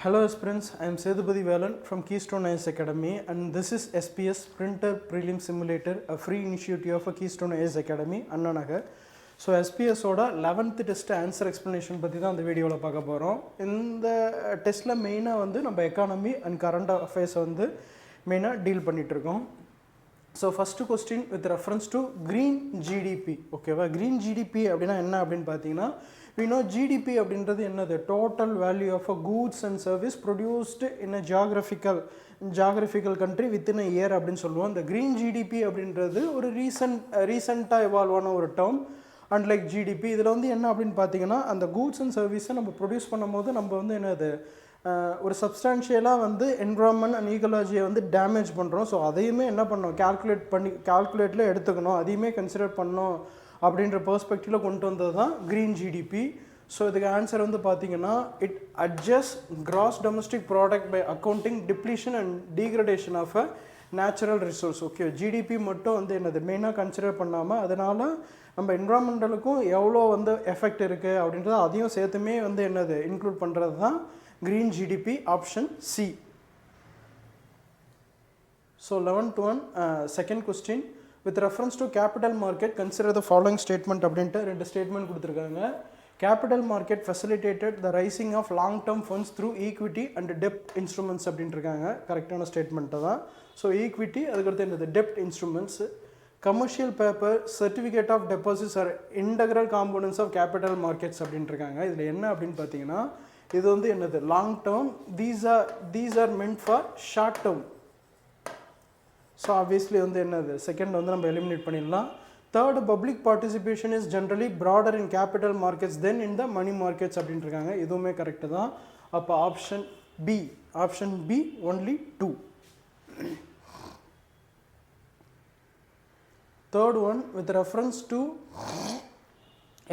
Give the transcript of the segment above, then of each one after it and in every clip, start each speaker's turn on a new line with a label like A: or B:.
A: Hello Aspirants, I am Sethupathi Velan from Keystone IAS Academy and this is SPS Printer Prelims Simulator, a free initiative of Keystone IAS Academy, Anna Nagar. So SPS oda 11th test answer explanation பத்தி தான் இந்த வீடியோல பார்க்க போறோம். இந்த டெஸ்ட்ல மெயினா வந்து நம்ம எகானமி and current affairs வந்து மெயினா டீல் பண்ணிட்டு இருக்கோம். So first question with reference to green GDP. ஓகேவா, green GDP அப்படினா என்ன அப்படினு பாத்தீங்கன்னா we know GDP அப்படின்றது என்னது total value of a goods and service produced in a geographical country within a year அப்படினு சொல்லுவோம். இந்த green GDP அப்படின்றது ஒரு ரீசன்ட்டா evolve ஆன ஒரு term unlike GDP. இதுல வந்து என்ன அப்படினு பாத்தீங்கன்னா அந்த goods and service நம்ம ப்ரொடியூஸ் பண்ணும்போது நம்ம வந்து என்னது ஒரு சப்ஸ்டான்ஷியலாக வந்து என்விரான்மெண்ட் அண்ட் ஈகோலாஜியை வந்து டேமேஜ் பண்ணுறோம். ஸோ அதையுமே என்ன பண்ணோம், கால்குலேட்டில் எடுத்துக்கணும், அதையுமே கன்சிடர் பண்ணோம் அப்படின்ற பெர்ஸ்பெக்டிவில் கொண்டு வந்தது தான் க்ரீன் ஜிடிபி. ஸோ இதுக்கு ஆன்சர் வந்து பார்த்தீங்கன்னா it adjust gross domestic product by accounting depletion and degradation of a natural resource. Okay, GDP மட்டும் வந்து என்னது மெயினாக கன்சிடர் பண்ணாமல் அதனால் நம்ம என்விரான்மெண்டலுக்கும் எவ்வளோ வந்து எஃபெக்ட் இருக்குது அப்படின்றத அதையும் சேர்த்துமே வந்து என்னது இன்க்ளூட் பண்ணுறது தான் green GDP, option C. So 11th one, second question, with reference to capital market, consider the following statement அப்படின்ட்டு ரெண்டு ஸ்டேட்மெண்ட் கொடுத்துருக்காங்க. Capital market facilitated the rising of long term funds through equity and debt instruments அப்படின்ட்டுருக்காங்க. கரெக்டான statement தான். So equity, அதுக்கடுத்து என்னது டெப்ட் instruments. Commercial paper, certificate of deposits are integral components of capital markets அப்படின்ட்டுருக்காங்க. இதில் என்ன அப்படின்னு பார்த்தீங்கன்னா இது வந்து என்னது long term, these are meant for short term. So obviously வந்து என்னது செகண்ட் வந்து நம்ம எலிமினேட் பண்ணிடலாம். Third, public participation is generally broader in capital markets than in the money markets அப்படின்ட்டுருக்காங்க. இதுவுமே கரெக்டு தான். அப்போ option B only 2. Third one, with reference to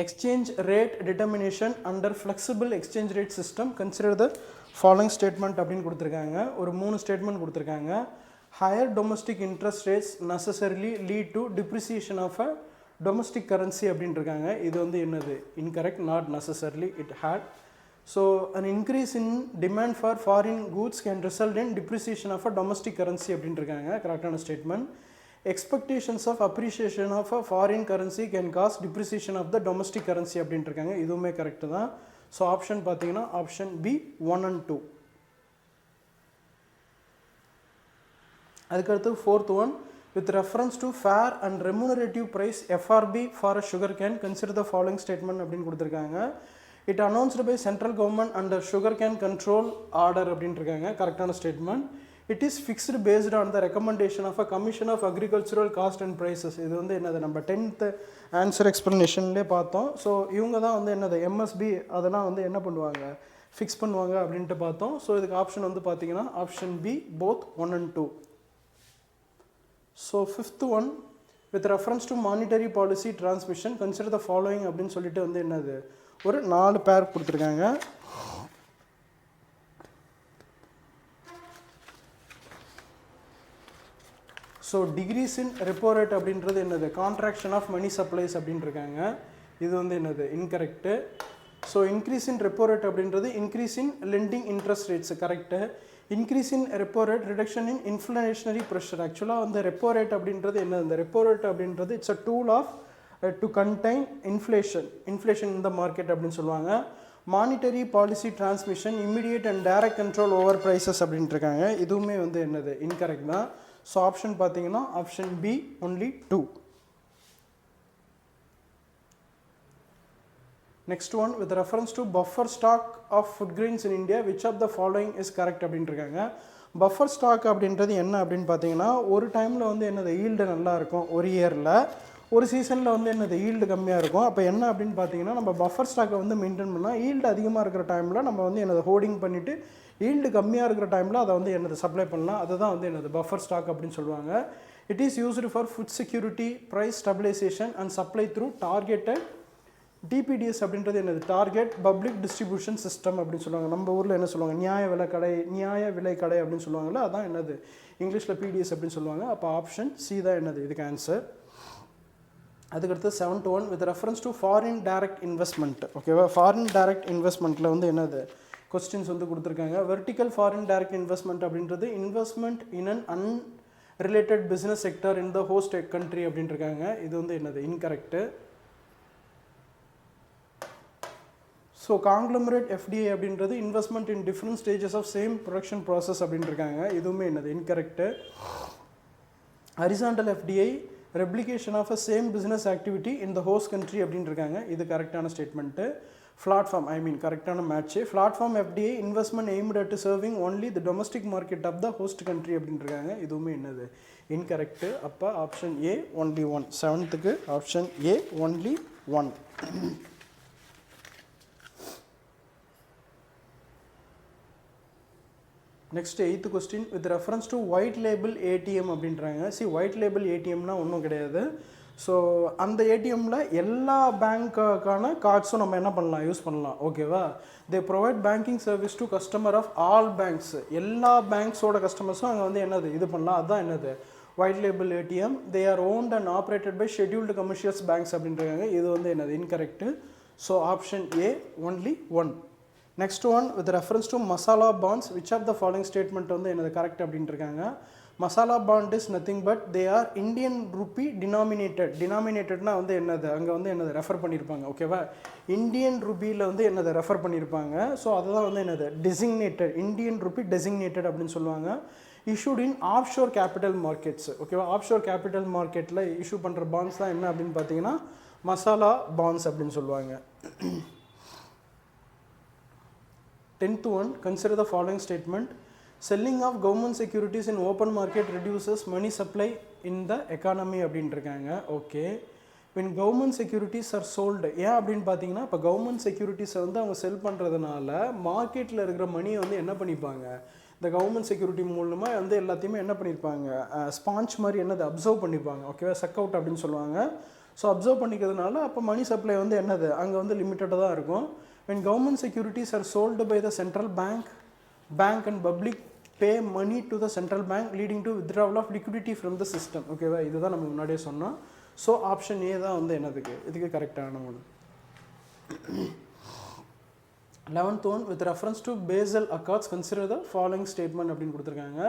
A: exchange rate determination under flexible exchange rate system, consider the following statement அப்படின்னு கொடுத்துருக்காங்க. ஒரு 3 statement கொடுத்துருக்காங்க. higher domestic interest rates necessarily lead to depreciation of a domestic currency அப்படின்ட்டுருக்காங்க. இது வந்து என்னது incorrect, not necessarily, it had. So an increase in demand for foreign goods can result in depreciation of a domestic currency அப்படின்ட்டுருக்காங்க. கரெக்டான statement. Expectations of appreciation of a foreign currency can cause depreciation of the domestic currency அப்படின்ட்டுருக்காங்க. இதுவுமே correct தான். So option பார்த்தீங்கன்னா option B 1 and 2. அதுக்கடுத்து fourth one, with reference to fair and remunerative price FRB for a sugar cane, consider the following statement அப்படின்னு கொடுத்துருக்காங்க. It announced by central government under sugar cane control order அப்படின்ட்டுருக்காங்க. கரெக்டான statement. It is fixed based on the recommendation of a Commission of Agricultural Cost and Prices. இது வந்து என்னது நம்ம 10th answer எக்ஸ்பிளனேஷன்லேயே பார்த்தோம். So இவங்க தான் வந்து என்னது எம்எஸ்பி அதெல்லாம் வந்து என்ன பண்ணுவாங்க, ஃபிக்ஸ் பண்ணுவாங்க அப்படின்ட்டு பார்த்தோம். ஸோ இதுக்கு ஆப்ஷன் வந்து பார்த்தீங்கன்னா option B both 1 and 2. So fifth one, with reference to monetary policy transmission, consider the following அப்படின்னு சொல்லிட்டு வந்து என்னது ஒரு 4 பேர் கொடுத்துருக்காங்க. So decrease in repo rate அப்படின்றது என்னது கான்ட்ராக்ஷன் ஆஃப் மணி சப்ளைஸ் அப்படின்ட்டுருக்காங்க. இது வந்து என்னது incorrect. So increase in repo rate அப்படின்றது increase in lending interest rates correct. Increase in repo rate reduction in inflationary pressure. ஆக்சுவலாக வந்து ரெப்போ ரேட் அப்படின்றது என்னது, இந்த ரெப்போ ரேட் அப்படின்றது it's a tool of to contain inflation in the market அப்படின்னு சொல்லுவாங்க. Monetary policy transmission immediate and direct control over prices அப்படின்ட்டுருக்காங்க. இதுவுமே வந்து என்னது இன்கரெக்ட் தான். ஸோ ஆப்ஷன் பார்த்தீங்கன்னா option B only 2. Next one, with reference to buffer stock of food grains in India, which of the following is correct அப்படின்ட்டுருக்காங்க. Buffer stock அப்படின்றது என்ன அப்படின்னு பார்த்தீங்கன்னா ஒரு டைமில் வந்து என்னது ஈல்டு நல்லா இருக்கும் ஒரு இயரில், ஒரு சீசனில் வந்து என்னது ஈல்டு கம்மியாக இருக்கும். அப்போ என்ன அப்படின்னு பார்த்தீங்கன்னா நம்ம பஃபர் ஸ்டாக்கை வந்து மெயின்டைன் பண்ணால் ஈல்டு அதிகமாக இருக்கிற டைமில் நம்ம வந்து என்னது ஹோல்டிங் பண்ணிவிட்டு ஈல்டு கம்மியாக இருக்கிற டைமில் அதை வந்து என்னது சப்ளை பண்ணலாம். அதுதான் வந்து என்னது பஃபர் ஸ்டாக் அப்படின்னு சொல்லுவாங்க. It is used for food security, price stabilisation and supply through targeted TPDS அப்படின்றது என்னது டார்கெட் பப்ளிக் டிஸ்ட்ரிபியூஷன் சிஸ்டம் அப்படின்னு சொல்லுவாங்க. நம்ம ஊரில் என்ன சொல்லுவாங்க, நியாய விலை கடை அப்படின்னு சொல்லுவாங்கள்ல, அதான் என்னது இங்கிலீஷில் பிடிஎஸ் அப்படின்னு சொல்லுவாங்க. அப்போ ஆப்ஷன் சி தான் என்னது இதுக்கு ஆன்சர். அதுக்கடுத்து 7th one, with reference to foreign direct investment. ஓகேவா, ஃபாரின் டைரக்ட் இன்வெஸ்ட்மெண்ட்டில் வந்து என்னது கொஸ்டின்ஸ் வந்து கொடுத்துருக்காங்க. வெர்டிக்கல் ஃபாரின் டைரக்ட் இன்வெஸ்ட்மெண்ட் அப்படின்றது investment in an unrelated business sector in the host country அப்படின்ட்டுருக்காங்க. இது வந்து என்னது இன்கரெக்டு. ஸோ காங்க்ளமரேட் எஃப்டிஐ அப்படின்றது investment in different stages of same production process அப்படின்ட்டுருக்காங்க. இதுவுமே என்னது incorrect. Horizontal FDI replication of a same business activity in the host country அப்படின்ட்டுருக்காங்க. இது கரெக்டான ஸ்டேட்மெண்ட்டு. பிளாட்ஃபார்ம் கரெக்டான match. Platform FDI investment aimed at serving only the domestic market of the host country அப்படின்ட்டுருக்காங்க. இதுவுமே என்னது இன்கரெக்டு. அப்போ option A only one. 7th option A only one. Next 8th question with reference to white label ATM அப்படின்றாங்க. White label ஏடிஎம்னா ஒன்றும் கிடையாது. So அந்த ஏடிஎம்மில் எல்லா பேங்க்கான கார்ட்ஸும் நம்ம என்ன பண்ணலாம், யூஸ் பண்ணலாம். ஓகேவா? They provide banking service to customer of all banks. எல்லா பேங்க்ஸோட கஸ்டமர்ஸும் அங்கே வந்து என்னது இது பண்ணலாம். அதுதான் என்னது white label ATM. They are owned and operated by scheduled commercials banks அப்படின்றாங்க. இது வந்து என்னது incorrect. So option A only one. Next one with reference to masala bonds which of the following statement வந்து என்னது கரெக்ட் அப்படின்ட்டு இருக்காங்க. Masala bond is nothing but they are Indian rupee டினாமினேட்டட்னா வந்து என்னது அங்கே வந்து என்னது ரெஃபர் பண்ணியிருப்பாங்க. ஓகேவா? இந்தியன் ரூபியில் வந்து என்னது ரெஃபர் பண்ணியிருப்பாங்க. ஸோ அதுதான் வந்து என்னது டெசிக்னேட்டட், இந்தியன் ரூபி டெசிக்னேட்டட் அப்படின்னு சொல்லுவாங்க. இஷ்யூட் இன் ஆஃப்ஷோர் கேபிட்டல் மார்க்கெட்ஸ். ஓகேவா? ஆஃப்ஷோர் கேபிட்டல் மார்க்கெட்டில் இஷ்யூ பண்ணுற பாண்ட்ஸ் தான் என்ன அப்படின்னு பார்த்தீங்கன்னா மசாலா பாண்ட்ஸ் அப்படின்னு சொல்லுவாங்க. 10th one, consider the following statement. Selling of government securities in open market reduces money supply in the economy அப்படின்ட்டுருக்காங்க. Okay, when government securities are sold, ஏன் அப்படின்னு பார்த்தீங்கன்னா இப்போ கவர்மெண்ட் செக்யூரிட்டிஸை வந்து அவங்க செல் பண்ணுறதுனால மார்க்கெட்டில் இருக்கிற மணியை வந்து என்ன பண்ணிப்பாங்க, இந்த கவர்மெண்ட் செக்யூரிட்டி மூலமாக வந்து எல்லாத்தையுமே என்ன பண்ணியிருப்பாங்க, ஸ்பாஞ்ச் மாதிரி என்னது அப்சர்வ் பண்ணிப்பாங்க. ஓகேவா? செக் அவுட் அப்படின்னு சொல்லுவாங்க. ஸோ அப்சர்வ் பண்ணிக்கிறதுனால அப்போ மணி சப்ளை வந்து என்னது அங்கே வந்து லிமிட்டடாக தான் இருக்கும். When government securities are sold by the central bank and public pay money to the central bank leading to withdrawal of liquidity from the system. ஓகேவா? இதுதான் நம்ம முன்னாடியே சொன்னோம். ஸோ ஆப்ஷன் ஏ தான் வந்து என்னதுக்கு இதுக்கு கரெக்டான ஒன்று. 11th one with reference to Basel Accords consider the following statement அப்படின்னு கொடுத்துருக்காங்க.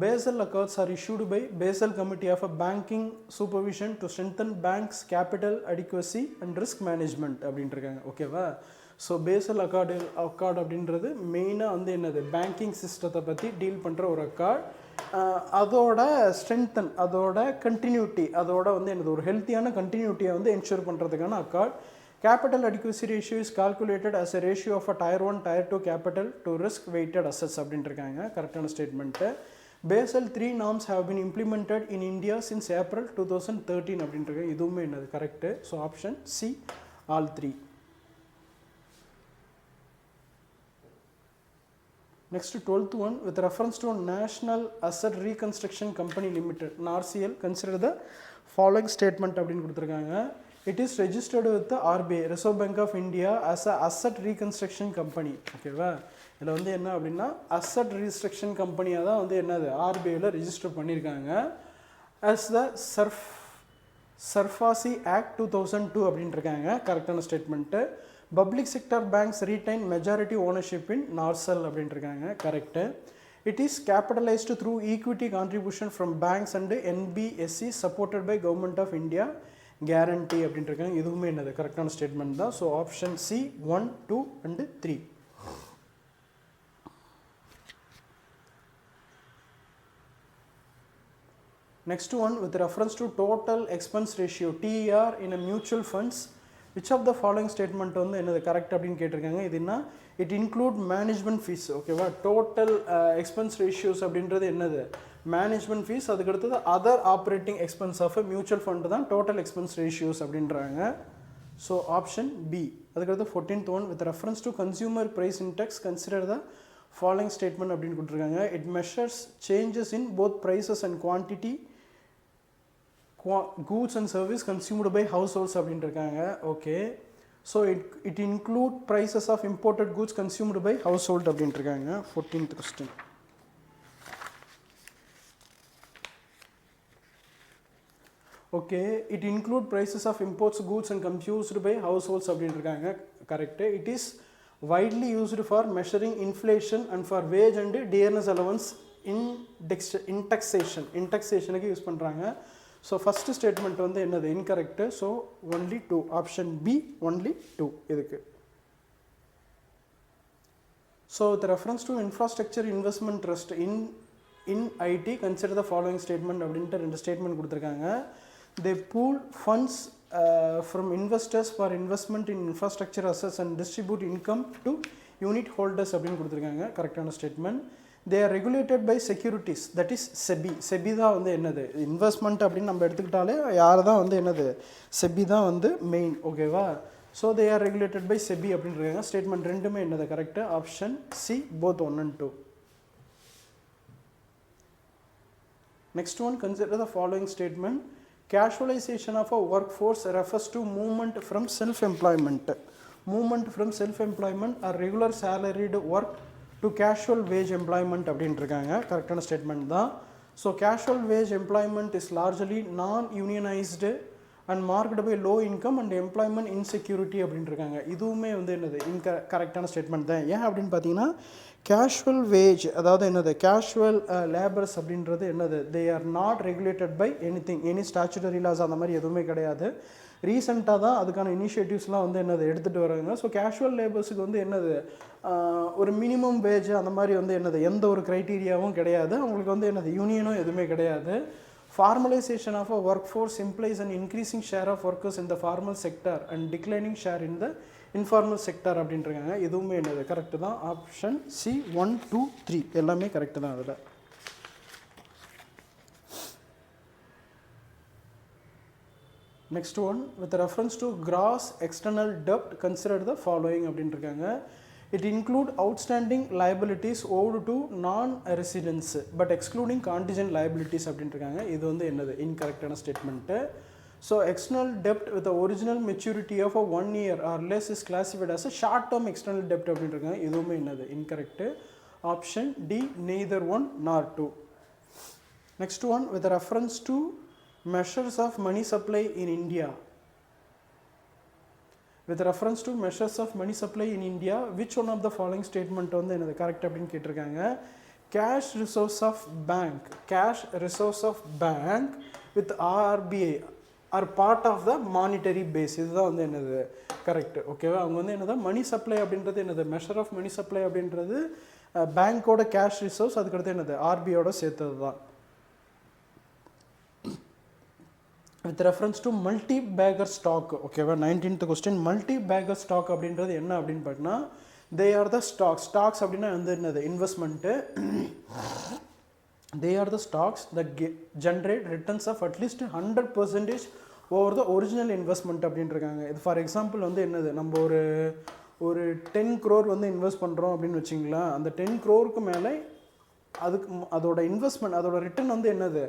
A: Basel Accords are issued by Basel Committee of a Banking Supervision to strengthen banks' capital adequacy and risk management அப்படின்ட்டு இருக்காங்க. ஓகேவா? ஸோ பேசல் அக்கார்டு அப்படின்றது மெயினாக வந்து என்னது banking சிஸ்டத்தை பற்றி டீல் பண்ணுற ஒரு அக்கார்ட். அதோட ஸ்ட்ரென்தன், அதோட கண்டினியூட்டி, அதோட வந்து என்னது ஒரு ஹெல்த்தியான கண்டினியூட்டியை வந்து என்ஷூர் பண்ணுறதுக்கான accord. Capital adequacy ratio is calculated as a ratio of a Tier 1 Tier 2 capital to risk weighted assets அப்படின்ட்டு இருக்காங்க. கரெக்டான statement. Basel 3 norms have been implemented in India since April 2013 அப்படின்ட்டு இதுவுமே என்னது correct. So option C all 3. Next 12th one with reference to National Asset Reconstruction Company Limited NARCL consider the following statement அப்படின்னு கொடுத்துருக்காங்க. It is registered with the RBI Reserve Bank of India as a asset reconstruction company. ஓகேவா? இதில் வந்து என்ன அப்படின்னா asset ரீஸ்ட்ரக்ஷன் கம்பெனியாக தான் வந்து என்னது ஆர்பிஐயில் ரெஜிஸ்டர் பண்ணியிருக்காங்க. அஸ் த சர்ஃபாசி ஆக்ட் 2002 அப்படின்ட்டு இருக்காங்க. கரெக்டான statement. Public sector banks retain majority ownership in NARCL அப்படின்ட்டு இருக்காங்க. Correct. It is capitalised through equity contribution from banks and NBFCs supported by government of India guarantee அப்படின்ட்டு இருக்காங்க. இதுவுமே என்னது கரெக்டான ஸ்டேட்மெண்ட் தான். So option C 1, 2 and 3. Next one with reference to total expense ratio TER in a mutual funds, which of the following statement வந்து என்னது correct அப்படின்னு கேட்டிருக்காங்க. இதுனா இட் இன்க்ளூட் மேனேஜ்மெண்ட் ஃபீஸ். ஓகேவா? டோட்டல் எக்ஸ்பென்ஸ் ரேஷியோஸ் அப்படின்றது என்னது management fees. அதுக்கடுத்தது other operating expense of mutual fund தான் டோட்டல் எக்ஸ்பென்ஸ் ரேஷியோஸ் அப்படின்றாங்க. So option B. அதுக்கடுத்து 14th one with reference to consumer price index consider the following statement அப்படின்னு கொடுத்துருக்காங்க. It measures changes in both prices and quantity goods and service consumed by households அப்படின்ட்டு இருக்காங்க. Okay, so it include prices of imported goods consumed by household அப்படின்ட்டு இருக்காங்க. 14th question. Okay, it include prices of imports goods and consumed by households அப்படின்ட்டு இருக்காங்க. Correct. It is widely used for measuring inflation and for wage and dearness allowance indexation use பண்ணுறாங்க. So first statement வந்து என்னது incorrect. So only 2, option B only 2 இதுக்கு. So with reference to infrastructure investment trust in IT consider the following statement அப்படின்ட்டு 2 statement கொடுத்துருக்காங்க. They pool funds from investors for investment in infrastructure assets and distribute income to unit holders அப்படின்னு கொடுத்துருக்காங்க. கரெக்டான statement. They are regulated by securities, that is SEBI. SEBI தான் வந்து என்னது investment அப்படின்னு நம்ம எடுத்துக்கிட்டாலே யார் தான் வந்து என்னது SEBI தான் வந்து மெயின். ஓகேவா? So they are regulated by SEBI அப்படின்றாங்க. ஸ்டேட்மெண்ட் ரெண்டுமே என்னது correct. Option C both 1 and 2. Next one, consider the following statement. Casualization of a workforce refers to movement from self-employment. Movement from self-employment or regular salaried work to casual wage employment அப்படின்ட்டுருக்காங்க. கரெக்டான statement தான். So casual wage employment is largely non-unionized and marked by low income and employment insecurity அப்படின்ட்டுருக்காங்க. இதுவுமே வந்து என்னது கரெக்டான statement தான். ஏன் அப்படின்னு பார்த்தீங்கன்னா கேஷுவல் வேஜ் அதாவது என்னது கேஷுவல் லேபர்ஸ் அப்படின்றது என்னது they are not regulated by any statutory laws அந்த மாதிரி எதுவுமே கிடையாது. ரீசெண்டாக தான் அதுக்கான இனிஷியேட்டிவ்ஸ்லாம் வந்து என்னது எடுத்துகிட்டு வராங்க. ஸோ கேஷுவல் லேபர்ஸுக்கு வந்து என்னது ஒரு மினிமம் வேஜ் அந்த மாதிரி வந்து என்னது எந்த ஒரு க்ரைட்டீரியாவும் கிடையாது. அவங்களுக்கு வந்து என்னது யூனியனும் எதுவுமே கிடையாது. Formalization of a workforce implies an increasing share of workers in the formal sector and declining share in the informal sector அப்படின்றாங்க. இதுவுமே என்னது கரெக்டு தான். ஆப்ஷன் சி 1, 2, 3 எல்லாமே கரெக்டு தான். அதில் next one, with reference to gross external டெப்ட் consider the following அப்படின்ட்டுருக்காங்க. It include outstanding liabilities owed to non-residents but excluding contingent liabilities அப்படின்ட்டுருக்காங்க. இது வந்து என்னது இன்கரெக்டான statement. So external debt with the original maturity of a 1 year or less is classified as a short term external debt அப்படின்ட்டுருக்காங்க. இதுவுமே என்னது incorrect. Option D neither 1 nor 2. Next one, with reference to measures of money supply in India. With reference to measures of money supply in India, which one of the following statement வந்து என்னது correct அப்படின்னு கேட்டிருக்காங்க. Cash reserves of bank with RBI are part of the monetary base. இதுதான் வந்து என்னது correct. ஓகேவா? அவங்க வந்து என்னது மணி சப்ளை அப்படின்றது என்னது மெஷர் ஆஃப் மணி சப்ளை அப்படின்றது பேங்க்கோட கேஷ் ரிசர்வ்ஸ் அதுக்கடுத்து என்னது ஆர்பிஐயோட சேர்த்தது தான். With reference to multi-bagger stock, ஓகேவா? 19th question, multi-bagger stock அப்படின்றது என்ன அப்படின்னு பார்த்தீங்கன்னா they are the stocks அப்படின்னா வந்து என்னது investment. they are the stocks that generate returns of at least 100% over the original investment அப்படின்ட்டுருக்காங்க. இது ஃபார் எக்ஸாம்பிள் வந்து என்னது நம்ம ஒரு 10 crore வந்து இன்வெஸ்ட் பண்ணுறோம் அப்படின்னு வச்சிங்களேன். அந்த 10 crore மேலே அதோட இன்வெஸ்ட்மெண்ட் அதோட ரிட்டர்ன் வந்து என்னது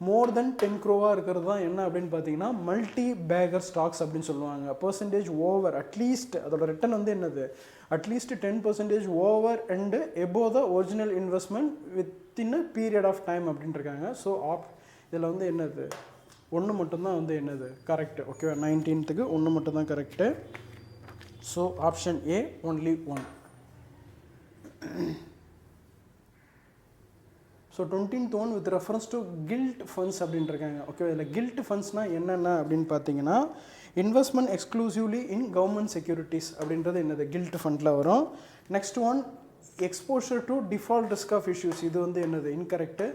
A: மோர் தென் 10 crore இருக்கிறது தான் என்ன அப்படின்னு பார்த்தீங்கன்னா மல்டி பேகர் ஸ்டாக்ஸ் அப்படின்னு சொல்லுவாங்க. பர்சன்டேஜ் ஓவர் அட்லீஸ்ட் அதோட ரிட்டர்ன் வந்து என்னது at least 10% over and above the original investment within a period of time அப்படின்ட்டுருக்காங்க. ஸோ இதில் வந்து என்னது ஒன்று மட்டும்தான் வந்து என்னது கரெக்டு. ஓகேவா? 19th 1 மட்டும்தான் correct. So option A only 1. So 20th one with reference to gilt funds அப்படின்ட்டுருக்காங்க. ஓகே, இதில் gilt fundsனால் என்னென்ன அப்படின்னு பார்த்தீங்கன்னா investment exclusively in government securities அப்படின்றது என்னது கில்ட் ஃபண்டில் வரும். Next one exposure to default risk of issues, இது வந்து என்னது incorrect.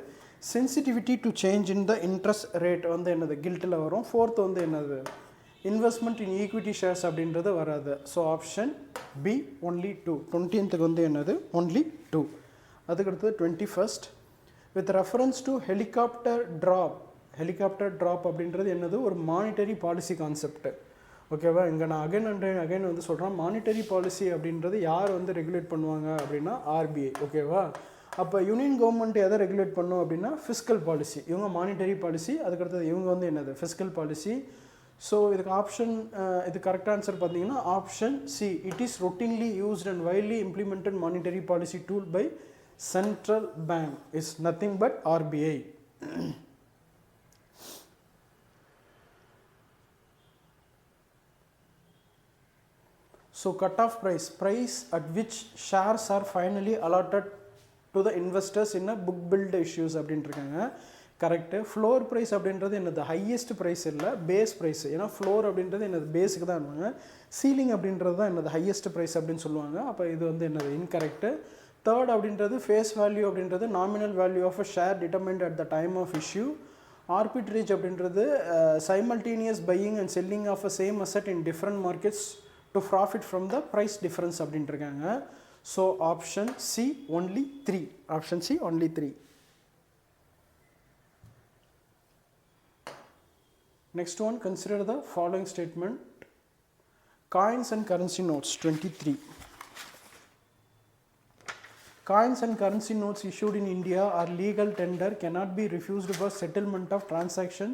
A: Sensitivity to change in the interest rate வந்து என்னது கில்ட்டில் வரும். ஃபோர்த் வந்து என்னது இன்வெஸ்ட்மெண்ட் இன் ஈக்விட்டி ஷேர்ஸ் அப்படின்றது வராது. So option B only 2. 20th வந்து என்னது ஒன்லி 2. அதுக்கடுத்தது 21st with reference to helicopter drop அப்படின்றது என்னது ஒரு மானிட்டரி பாலிசி கான்செப்ட். ஓகேவா? இங்கே நான் அகைன் வந்து சொல்கிறேன், மானிட்டரி பாலிசி அப்படின்றது யார் வந்து ரெகுலேட் பண்ணுவாங்க அப்படின்னா ஆர்பிஐ. ஓகேவா? அப்போ யூனியன் கவர்மெண்ட் எதை ரெகுலேட் பண்ணும் அப்படின்னா ஃபிஸ்கல் பாலிசி. இவங்க மானிட்டரி பாலிசி, அதுக்கடுத்தது இவங்க வந்து என்னது ஃபிஸ்கல் பாலிசி. ஸோ இதுக்கு ஆப்ஷன் இது கரெக்ட் ஆன்சர் பார்த்தீங்கன்னா option C. It is routinely used and widely implemented monetary policy tool by central bank is nothing but RBI. So cut off price at which shares are finally allotted to the investors in book build issues அப்படின்ட்டுருக்காங்க. Correct. Floor price அப்படின்றது என்னது highest price இல்லை, base price. ஏன்னா floor அப்படின்றது என்னது பேஸுக்கு தான் இருப்பாங்க, ceiling அப்படின்றது தான் என்னது ஹையஸ்ட் ப்ரைஸ் அப்படின்னு சொல்லுவாங்க. அப்போ இது வந்து என்னது இன்கரெக்டு. தேர்ட் அப்படின்றது ஃபேஸ் வேல்யூ அப்படின்றது nominal value of a share determined at the time of issue. Arbitrage அப்படின்றது simultaneous buying and selling of a same asset in different markets to profit from the price difference அப்படின்ட்டு இருக்காங்க. So option C only 3. Option C only 3. Next one, consider the following statement. Coins and currency notes 23. Coins and currency notes issued in India are legal tender, cannot be refused for settlement of transaction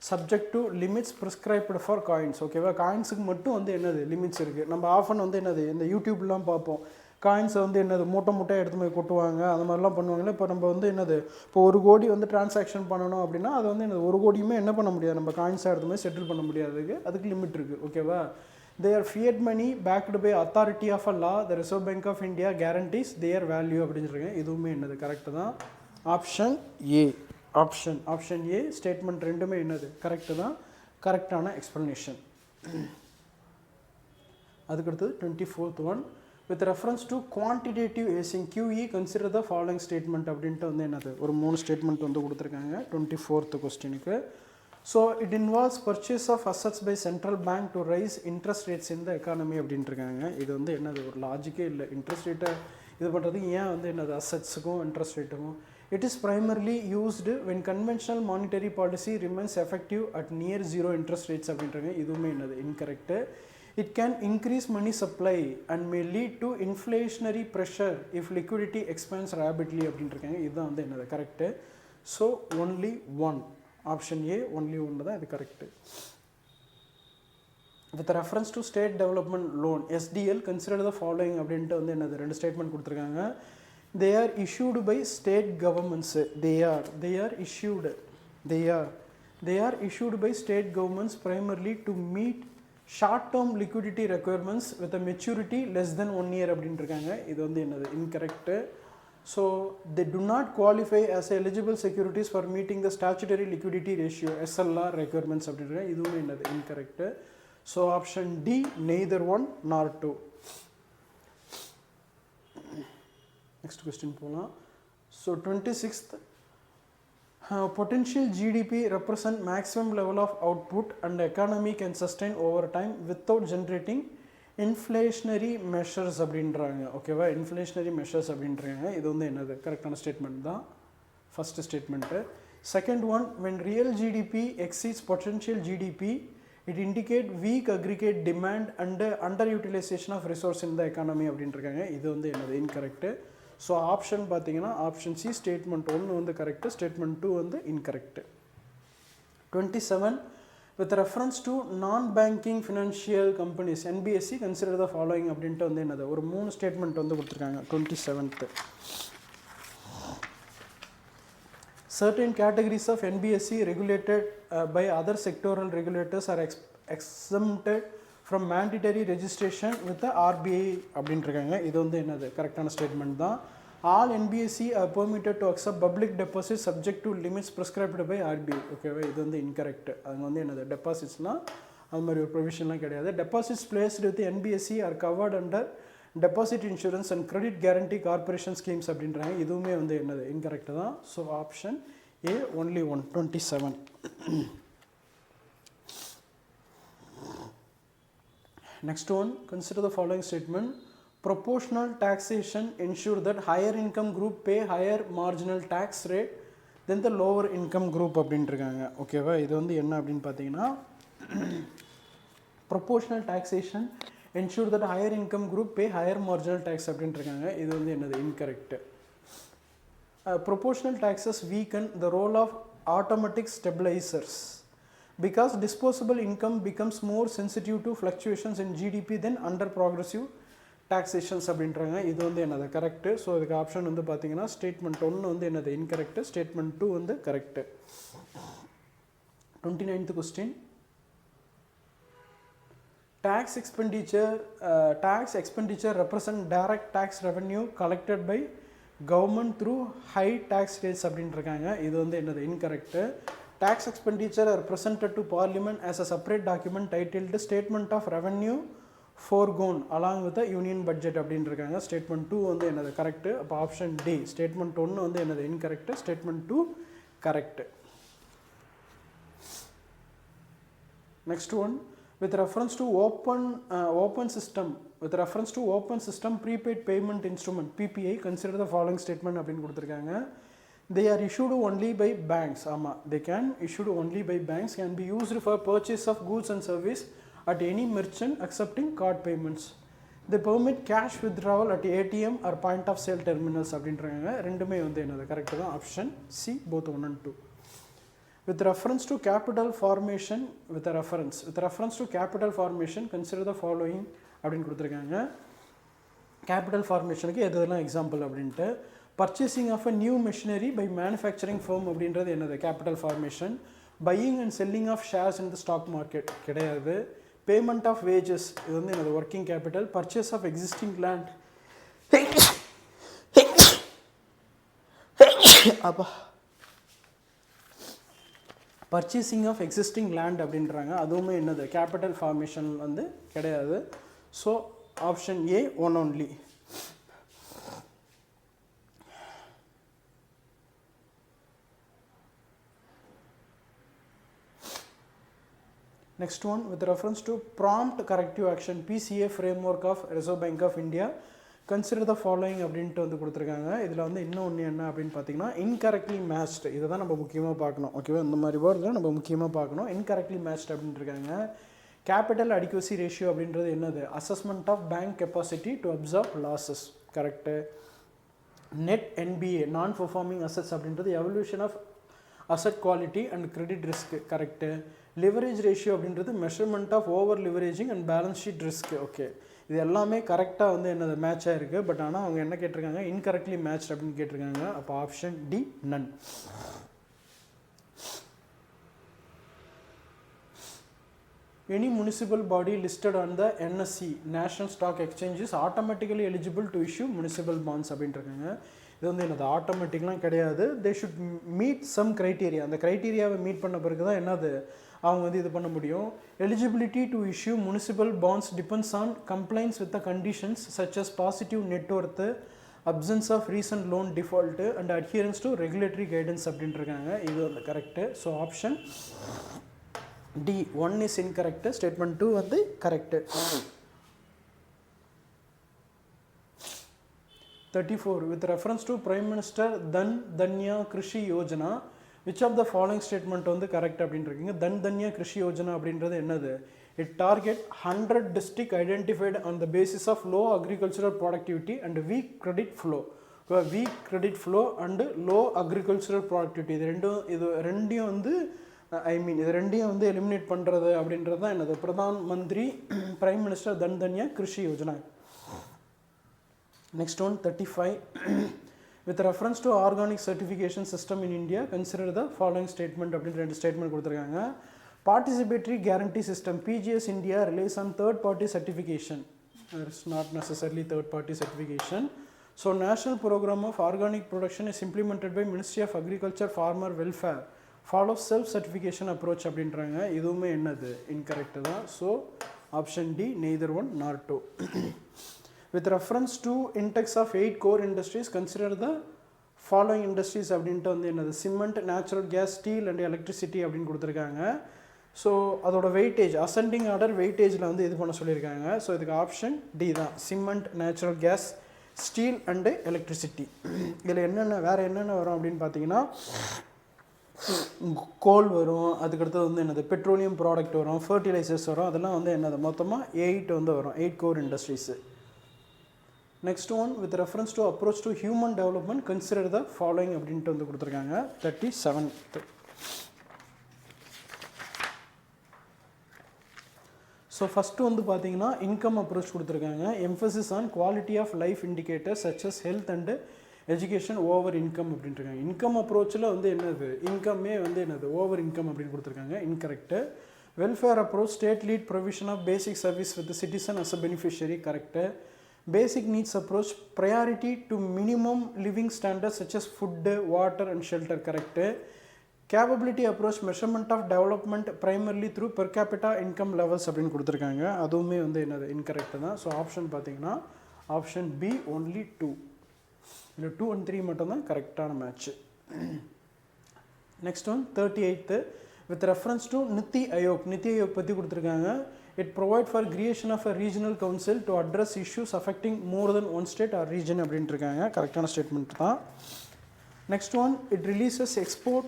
A: subject to limits prescribed for coins. ஓகேவா, காயின்ஸுக்கு மட்டும் வந்து என்னது limits இருக்குது. நம்ம often வந்து என்னது இந்த யூடியூப்லாம் பார்ப்போம், காயின்ஸை வந்து என்னது மூட்டை எடுத்து போய் கொட்டுவாங்க, அந்த மாதிரிலாம் பண்ணுவாங்களே. இப்போ நம்ம வந்து என்னது இப்போ 1 கோடி வந்து டிரான்சாக்ஷன் பண்ணணும் அப்படின்னா அது வந்து என்னது 1 கோடியுமே என்ன பண்ண முடியாது, நம்ம காயின்ஸாக எடுத்து போய் செட்டில் பண்ண முடியாதுக்கு, அதுக்கு லிமிட் இருக்குது. ஓகேவா. They are fiat money backed by authority of a law. The Reserve Bank of India guarantees their value அப்படின்னு சொல்லுங்க. இதுவுமே என்னது கரெக்டு தான். Option A. Option A statement ரெண்டுமே என்னது கரெக்டு தான், கரெக்டான எக்ஸ்ப்ளனேஷன். அதுக்கடுத்தது 24th one. With reference to quantitative easing QE, consider the following statement அப்படின்ட்டு வந்து என்னது ஒரு 3 ஸ்டேட்மெண்ட் வந்து கொடுத்துருக்காங்க 24th கொஸ்டினுக்கு. So it involves purchase of assets by central bank to raise interest rates in the economy அப்படின்ட்டுருக்காங்க. இது வந்து என்னது ஒரு லாஜிக்கே இல்லை. இன்ட்ரெஸ்ட் ரேட்டை இது பண்ணுறதுக்கு ஏன் வந்து என்னது அசட்ஸுக்கும் இன்ட்ரெஸ்ட் ரேட்டுக்கும். It is primarily used when conventional monetary policy remains effective at near zero interest rates அப்படின்றாங்க. இதுவுமே என்னது incorrect. It can increase money supply and may lead to inflationary pressure if liquidity expands rapidly அப்படின்ட்டுருக்காங்க. இதுதான் வந்து என்னது correct. So only 1. Option A only 1 தான் இது correct. With reference to state development loan STL consider the following அப்படின்ட்டு வந்து என்னது 2 statement கொடுத்துருக்காங்க. They are issued by state governments. They are issued by state governments primarily to meet short-term liquidity requirements with a maturity less than 1 year அப்படின்ட்டுருக்காங்க. இது வந்து என்னது incorrect. So they do not qualify as eligible securities for meeting the statutory liquidity ratio SLR requirements அப்படின்றாங்க. இதுவும் என்னது incorrect. So option D neither 1 nor 2. Next question போகலாம். So 26th, potential GDP represent maximum level of output and economy can sustain over time without generating inflationary measures அப்படின்றாங்க. ஓகேவா, inflationary measures அப்படின்றாங்க. இது வந்து என்னது கரெக்டான ஸ்டேட்மெண்ட் தான், first statement. Second one, when real GDP exceeds potential GDP it indicate weak aggregate demand and underutilization of resource in the economy அப்படின்றாங்க. இது வந்து என்னது இன்கரெக்டு. ஸோ ஆப்ஷன் பார்த்தீங்கன்னா ஆப்ஷன் சி ஸ்டேட்மெண்ட் 1 வந்து கரெக்டு, ஸ்டேட்மெண்ட் 2 வந்து incorrect. 27, with reference to non-banking financial companies NBSC consider the following அப்படின்ட்டு வந்து என்னது ஒரு 3 ஸ்டேட்மெண்ட் வந்து கொடுத்துருக்காங்க 27th. Certain categories of NBSC regulated by other sectoral regulators are exempted from mandatory registration with the RBI அப்படின்ட்டுருக்காங்க. இது வந்து என்னது கரெக்டான ஸ்டேட்மெண்ட் தான். All NBSC are permitted to accept public deposits subject to limits prescribed by RBI. ஓகேவா, இது வந்து incorrect. அது வந்து என்னது டெபாசிட்ஸ்னால் அது மாதிரி ஒரு ப்ரொவிஷன்லாம் கிடையாது. Deposits placed with NBSC R covert under deposit insurance and credit guarantee corporation schemes அப்படின்றாங்க. இதுவுமே வந்து என்னது இன்கரெக்ட் தான். So option A only 1. 27. Next one, consider the following statement. Proportional taxation ensure that higher income group pay higher marginal tax rate than the lower income group அப்படின்ட்டுருக்காங்க. ஓகேவா, இது வந்து என்ன அப்படின்னு பார்த்தீங்கன்னா proportional taxation ensure that higher income group pay higher marginal tax அப்படின்ட்டுருக்காங்க. இது வந்து என்னது incorrect. Proportional taxes weaken the role of automatic stabilizers because disposable income becomes more sensitive to fluctuations in GDP than under progressive taxations அப்படின்றாங்க. இது வந்து என்னது correct. So இதுக்கு option வந்து பார்த்தீங்கன்னா ஸ்டேட்மெண்ட் 1 வந்து என்னது இன்கரெக்டு, ஸ்டேட்மெண்ட் 2 வந்து correct. 29th question. tax expenditure represent direct tax revenue collected by government through high tax rates அப்படின்றிருக்காங்க. இது வந்து என்னது incorrect. Tax expenditure are presented to parliament as a separate document titled statement of revenue foregone along with the union budget அப்படின்றிருக்காங்க. statement 2 வந்து என்னது correct. அப்ப option D statement 1 வந்து என்னது incorrect, statement 2 correct. Next one, with reference to open system prepaid payment instrument PPI, consider the following statement அப்படினு கொடுத்திருக்காங்க. They are issued only by banks. ஆமா, they can issued only by banks, can be used for purchase of goods and service at any merchant accepting card payments. They permit cash withdrawal at ATM or point of sale terminals அப்படின்றாங்க. ரெண்டுமே வந்து என்னது correct தான். Option C both 1 and 2. With reference to capital formation, consider the following அப்படின்னு கொடுத்திருக்காங்க. capital formationக்கு எதெல்லாம் example அப்படின்ட்டு purchasing of a new machinery by manufacturing firm அப்படின்றது என்னது capital formation. buying and selling of shares in the stock market கிடையாது. payment of wages இது வந்து என்னது working capital. purchase of existing land purchasing of existing land அப்படின்றாங்க. அதுவுமே என்னது capital formation வந்து கிடையாது. so option A one only. Next one, with reference to prompt corrective action PCA framework of Reserve Bank of India, consider the following அப்படின்ட்டு வந்து கொடுத்துருக்காங்க. இதில் வந்து இன்னொன்று என்ன அப்படின்னு பார்த்தீங்கன்னா incorrectly matched, இதை தான் நம்ம முக்கியமாக பார்க்கணும். ஓகேவா, இந்த மாதிரி வேர்டில் நம்ம முக்கியமாக பார்க்கணும். incorrectly matched அப்படின்ட்டு இருக்காங்க. கேபிட்டல் அடிக்குவசி ரேஷியோ அப்படின்றது என்னது assessment of bank capacity to absorb losses correct. Net NPA non performing assets அப்படின்றது evaluation of asset quality and credit risk correct. Leverage ratio அப்படின்றது measurement of over leveraging and balance sheet risk. Okay, இது எல்லாமே கரெக்டாக வந்து என்னது match ஆகிருக்கு. But ஆனால் அவங்க என்ன கேட்டிருக்காங்க இன்கரெக்ட்லி மேட்ச் அப்படின்னு கேட்டிருக்காங்க. அப்போ option D none. Any municipal body listed on the NSE National Stock Exchange is automatically eligible to issue municipal bonds அப்படின்ட்டுருக்காங்க. இது வந்து என்னது ஆட்டோமேட்டிக்லாம் கிடையாது. They should meet some criteria. அந்த க்ரைட்டீரியாவை மீட் பண்ண பிறகு தான் என்னது அவங்க வந்து இது பண்ண முடியும். Eligibility to issue municipal bonds depends on compliance with the conditions such as positive net worth, absence of recent loan default and adherence to regulatory guidance அப்படின்ட்டுருக்காங்க. இது வந்து correct. So option D 1 is incorrect, statement 2 வந்து correct. 34, with reference to Prime Minister Dhanya Krishi Yojana, which of the following statement வந்து correct அப்படின்றிருக்கீங்க. Dhanya Krishi Yojana அப்படின்றது என்னது? It target 100 district identified on the basis of low agricultural productivity and weak credit flow. Weak credit flow and low agricultural productivity இது ரெண்டையும் வந்து இது ரெண்டையும் வந்து eliminate பண்ணுறது அப்படின்றது தான் என்னது Pradhan Mantri prime minister Dhanya Krishi Yojana. Next one 35, with reference to organic certification system in India consider the following statement அப்படின்னு 2 ஸ்டேட்மெண்ட் கொடுத்துருக்காங்க. Participatory guarantee system PGS India relies on third party certification. There is not necessarily third party certification. So national program of organic production is implemented by Ministry of Agriculture Farmer Welfare. Follow self certification approach அப்படின்றாங்க. இதுவுமே என்னது incorrect தான். So option D neither one nor two. With reference to index of 8 core industries consider the following industries அப்படின்ட்டு வந்து என்னது cement, natural gas, steel and electricity அப்படின்னு கொடுத்துருக்காங்க. So அதோட வெயிட்டேஜ் அசெண்டிங் ஆர்டர் வெயிட்டேஜில் வந்து இது பண்ண சொல்லியிருக்காங்க. ஸோ இதுக்கு ஆப்ஷன் டி தான் cement, natural gas, steel and electricity. இதில் வேறு என்னென்ன வரும் அப்படின்னு பார்த்தீங்கன்னா கோல் வரும், அதுக்கடுத்தது வந்து என்னது பெட்ரோலியம் ப்ராடக்ட் வரும், ஃபர்டிலைசர்ஸ் வரும். அதெல்லாம் வந்து என்னது மொத்தமாக 8 வந்து வரும், 8 core industries. Next one, with reference to approach to human development consider the following அப்படின்ட்டு வந்து கொடுத்துருக்காங்க. 37. ஸோ ஃபஸ்ட்டு வந்து பார்த்தீங்கன்னா இன்கம் அப்ரோச் கொடுத்துருக்காங்க. Emphasis on quality of life indicators such as health and education over income அப்படின்ட்டுருக்காங்க. Income அப்ரோச்சில் வந்து என்னது இன்கம்மே வந்து என்னது ஓவர் இன்கம் அப்படின்னு கொடுத்துருக்காங்க. Incorrect. Welfare approach, state lead provision of basic service with the citizen as a beneficiary, correct. Basic needs approach, priority to minimum living standards such as food, water and shelter, correct. Capability approach, measurement of development primarily through per capita income levels அப்படின்னு கொடுத்துருக்காங்க. அதுவுமே வந்து என்னது incorrect தான். So option பார்த்தீங்கன்னா option B only 2, இல்லை 2 and 3 மட்டும்தான் கரெக்டான match. Next one 38th, with reference to NITI Aayog. NITI Aayog பற்றி கொடுத்துருக்காங்க. It provide for creation of a regional council to address issues affecting more than one state or region அப்படின்ட்டு இருக்காங்க. கரெக்டான statement தான். Next one, it releases export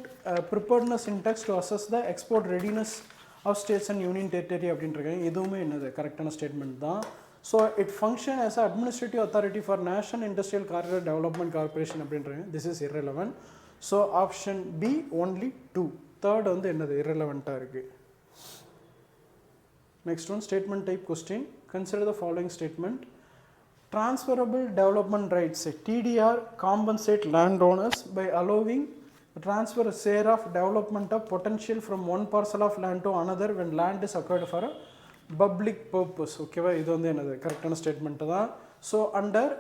A: preparedness index to assess the export readiness of states and union territory அப்படின்றாங்க. இதுவுமே என்னது கரெக்டான statement தான். So it function as an administrative authority for National Industrial Corridor Development Corporation அப்படின்றாங்க. This is irrelevant. So option B only 2. Third வந்து என்னது irrelevant-ஆக இருக்குது. Next one, statement type question. Consider the following statement. Transferable development rights, TDR, compensate landowners by allowing transfer a share of development of potential from one parcel of land to another when land is acquired for a public purpose. Okay, இது வந்து என்னது கரெக்டான statement தான். So under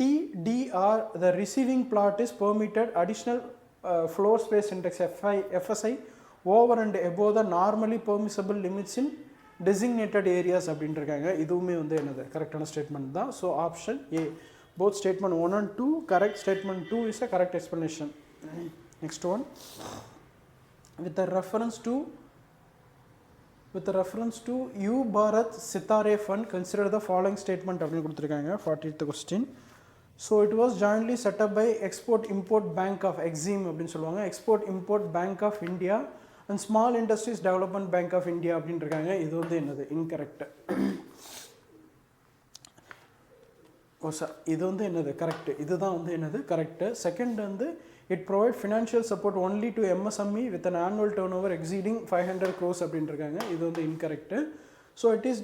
A: TDR the receiving plot is permitted additional floor space index FSI over and above the normally permissible limits in designated areas அப்படின்றாங்க. இதுவுமே வந்து என்னது கரெக்டான ஸ்டேட்மெண்ட் தான். So option A, both statement 1 and 2 correct. Statement 2 is a correct explanation. Next one, with reference to U Bharat Sitare Fund, consider the following statement அப்படின்னு கொடுத்துருக்காங்க. 40th question. So it was jointly set up by Export Import Bank of EXIM அப்படின்னு சொல்லுவாங்க, Export Import Bank of India and Small Industries Development Bank of India அப்படின்ட்டு இருக்காங்க. இது வந்து என்னது incorrect. இது வந்து என்னது கரெக்ட். இதுதான் வந்து என்னது கரெக்ட். செகண்ட் வந்து it provide financial support only to MSME with an annual turn over exceeding 500 crores அப்படின்ட்டு இருக்காங்க. இது வந்து incorrect. So it is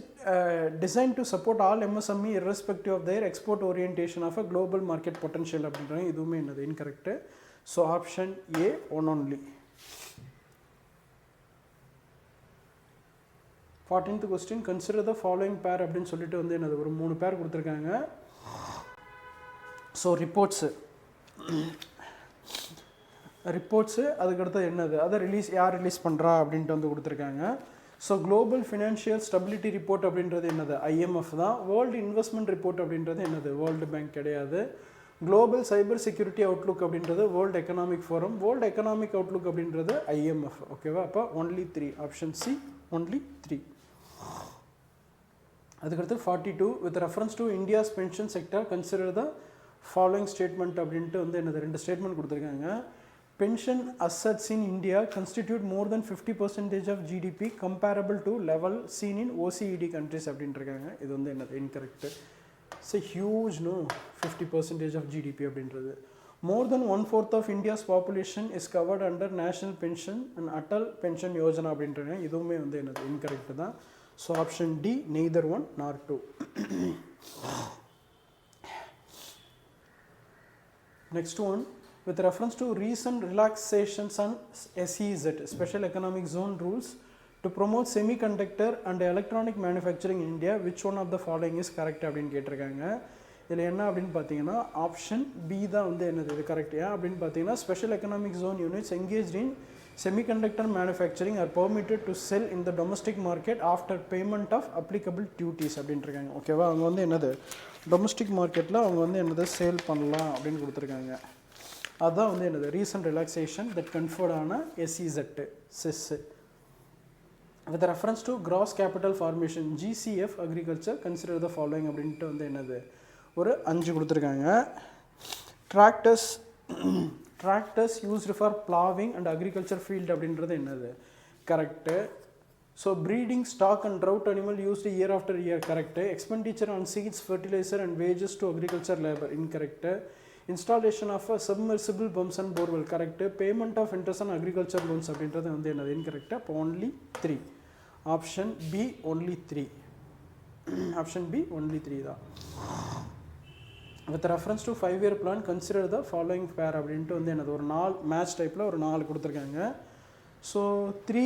A: designed to support all MSME irrespective of their export orientation of a global market potential அப்படின்றாங்க. இதுவுமே என்னது incorrect. So option A one only. 14th question, consider the following pair அப்படின்னு சொல்லிட்டு வந்து என்னது ஒரு 3 பேர் கொடுத்துருக்காங்க. ஸோ ரிப்போர்ட்ஸு அதுக்கடுத்து என்னது அதை யார் ரிலீஸ் பண்ணுறா அப்படின்ட்டு வந்து கொடுத்துருக்காங்க. So global financial stability report அப்படின்றது என்னது IMF தான். வேர்ல்டு இன்வெஸ்ட்மெண்ட் ரிப்போர்ட் அப்படின்றது என்னது வேர்ல்டு பேங்க் கிடையாது. குளோபல் சைபர் செக்யூரிட்டி அவுட்லுக் அப்படின்றது world economic forum. World economic Outlook அப்படின்றது IMF. ஓகேவா? அப்போ ஒன்லி 3, ஆப்ஷன் சி ஒன்லி 3. அதுக்கடுத்து 42, with reference to India's pension sector, consider the following statement அப்படின்ட்டு வந்து என்னது 2 ஸ்டேட்மெண்ட் கொடுத்துருக்காங்க. Pension assets in India constitute more than 50% of GDP comparable to level seen in OECD countries அப்படின்ட்டு இருக்காங்க. இது வந்து என்னது incorrect. It's a huge 50% of GDP அப்படின்றது. More than 1/4 of India's population is covered under National Pension and Atal Pension Yojana அப்படின்றாங்க. இதுவுமே வந்து என்னது இன்கரெக்ட் தான். So option D neither 1 nor 2. Next one, with reference to recent relaxations on SEZ, Special Economic Zone rules to promote semiconductor and electronic manufacturing in India, which one of the following is correct அப்படின்னு கேட்டிருக்காங்க. இதில் என்ன அப்படின்னு பார்த்தீங்கன்னா option B தான் வந்து என்னது இது கரெக்ட். ஏன் அப்படின்னு பார்த்தீங்கன்னா special economic zone units engaged in semiconductor manufacturing are permitted to sell in the domestic market after payment of applicable duties அப்படின்ட்டு இருக்காங்க. ஓகேவா? அவங்க வந்து என்னது டொமஸ்டிக் மார்க்கெட்டில் அவங்க வந்து என்னது சேல் பண்ணலாம் அப்படின்னு கொடுத்துருக்காங்க. அதுதான் வந்து என்னது ரீசன்ட் ரிலாக்ஸேஷன் தட் கன்ஃபர்ட் ஆன SEZ chess. With reference to cross capital formation GCF agriculture, consider the following அப்படின்ட்டு வந்து என்னது ஒரு 5 கொடுத்துருக்காங்க. Tractors used for plowing and agriculture field அப்படின்றது என்னது correct. So breeding stock and draught animal used year after year correct. Expenditure on seeds fertiliser and wages to agriculture labour incorrect. Installation of submersible pumps and borewell correct. Payment of interest on agriculture loans அப்படின்றது வந்து என்னது incorrect. அப்போ only 3, option B only 3. Option B only 3 தான். With reference to 5-year plan, consider the following pair அப்படின்ட்டு வந்து என்னது ஒரு 4 match டைப்பில் ஒரு 4 கொடுத்துருக்காங்க. So 3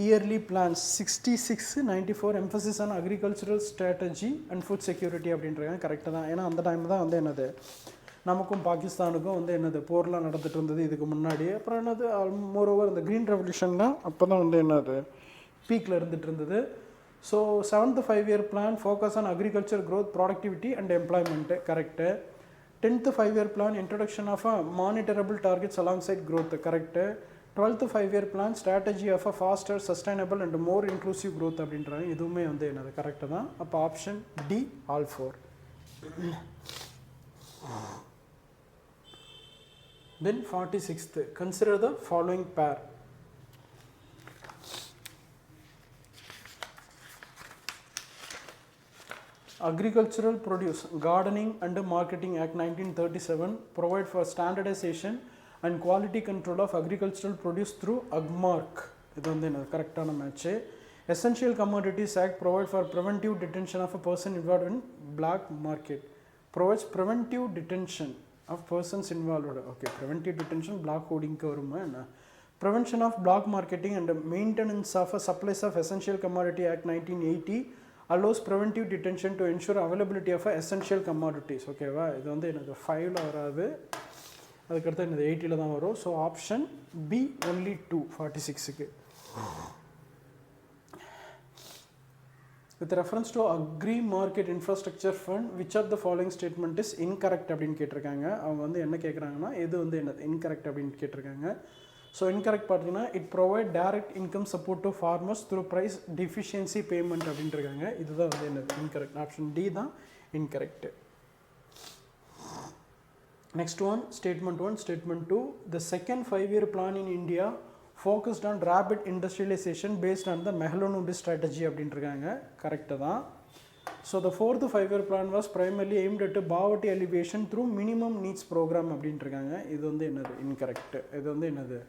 A: yearly plans 66 94 emphasis on agricultural strategy and food security அப்படின்றாங்க கரெக்டாக தான். ஏன்னா அந்த டைம் தான் வந்து என்னது நமக்கும் பாகிஸ்தானுக்கும் வந்து என்னது போர்லாம் நடந்துட்டு இருந்தது இதுக்கு முன்னாடி. அப்புறம் என்னது மோரோவர் இந்த க்ரீன் ரெவல்யூஷன்லாம் அப்போ தான் வந்து என்னது பீக்கில் இருந்துகிட்டு இருந்தது. So 7th 5-year plan focus on agriculture growth, productivity and employment correct. 10th 5-year plan introduction of a monitorable targets alongside growth correct. 12th 5-year plan strategy of a faster, sustainable and more inclusive growth அப்படின்றாங்க. இதுவுமே வந்து என்னது கரெக்டாக தான். அப்போ option D all 4. Then 46th, consider the following pair. Agricultural Produce Gardening and Marketing Act 1937 provide for standardization and quality control of agricultural produce through AGMARC. இது வந்து என்ன கரெக்டான match. Essential Commodities Act provide for preventive detention of a person involved in black market. Provides preventive detention of persons involved. Okay, preventive detention black hoarding வருமா என்ன. Prevention of black marketing and maintenance of a supplies of Essential Commodity Act 1980 allows preventive detention to ensure availability of essential commodities. ஓகேவா, இது வந்து எனக்கு 5ல் வராது, அதுக்கடுத்து என்னது 80ல் தான் வரும். So option B only 2 46க்கு. With reference to Agri Market Infrastructure Fund, which of the following statement is incorrect அப்படின்னு கேட்டிருக்காங்க. அவங்க வந்து என்ன கேட்குறாங்கன்னா எது வந்து என்ன incorrect அப்படின்னு கேட்டிருக்காங்க. ஸோ இன்கரெக்ட் பார்த்தீங்கன்னா it provide direct income support to farmers through price deficiency payment அப்படின்ட்டு இருக்காங்க. இதுதான் வந்து என்ன இன்கரெக்ட். ஆப்ஷன் டி தான் incorrect. Next one statement 1. Statement 2. The second 5-year plan in India focused on rapid industrialization based on the Mehalonubis strategy அப்படின்ட்டு இருக்காங்க. கரெக்டாக தான். So the 4th 5-year plan was primarily aimed at poverty alleviation through minimum needs program அப்படின்ட்டு இருக்காங்க. இது வந்து என்னது incorrect. இது வந்து என்னது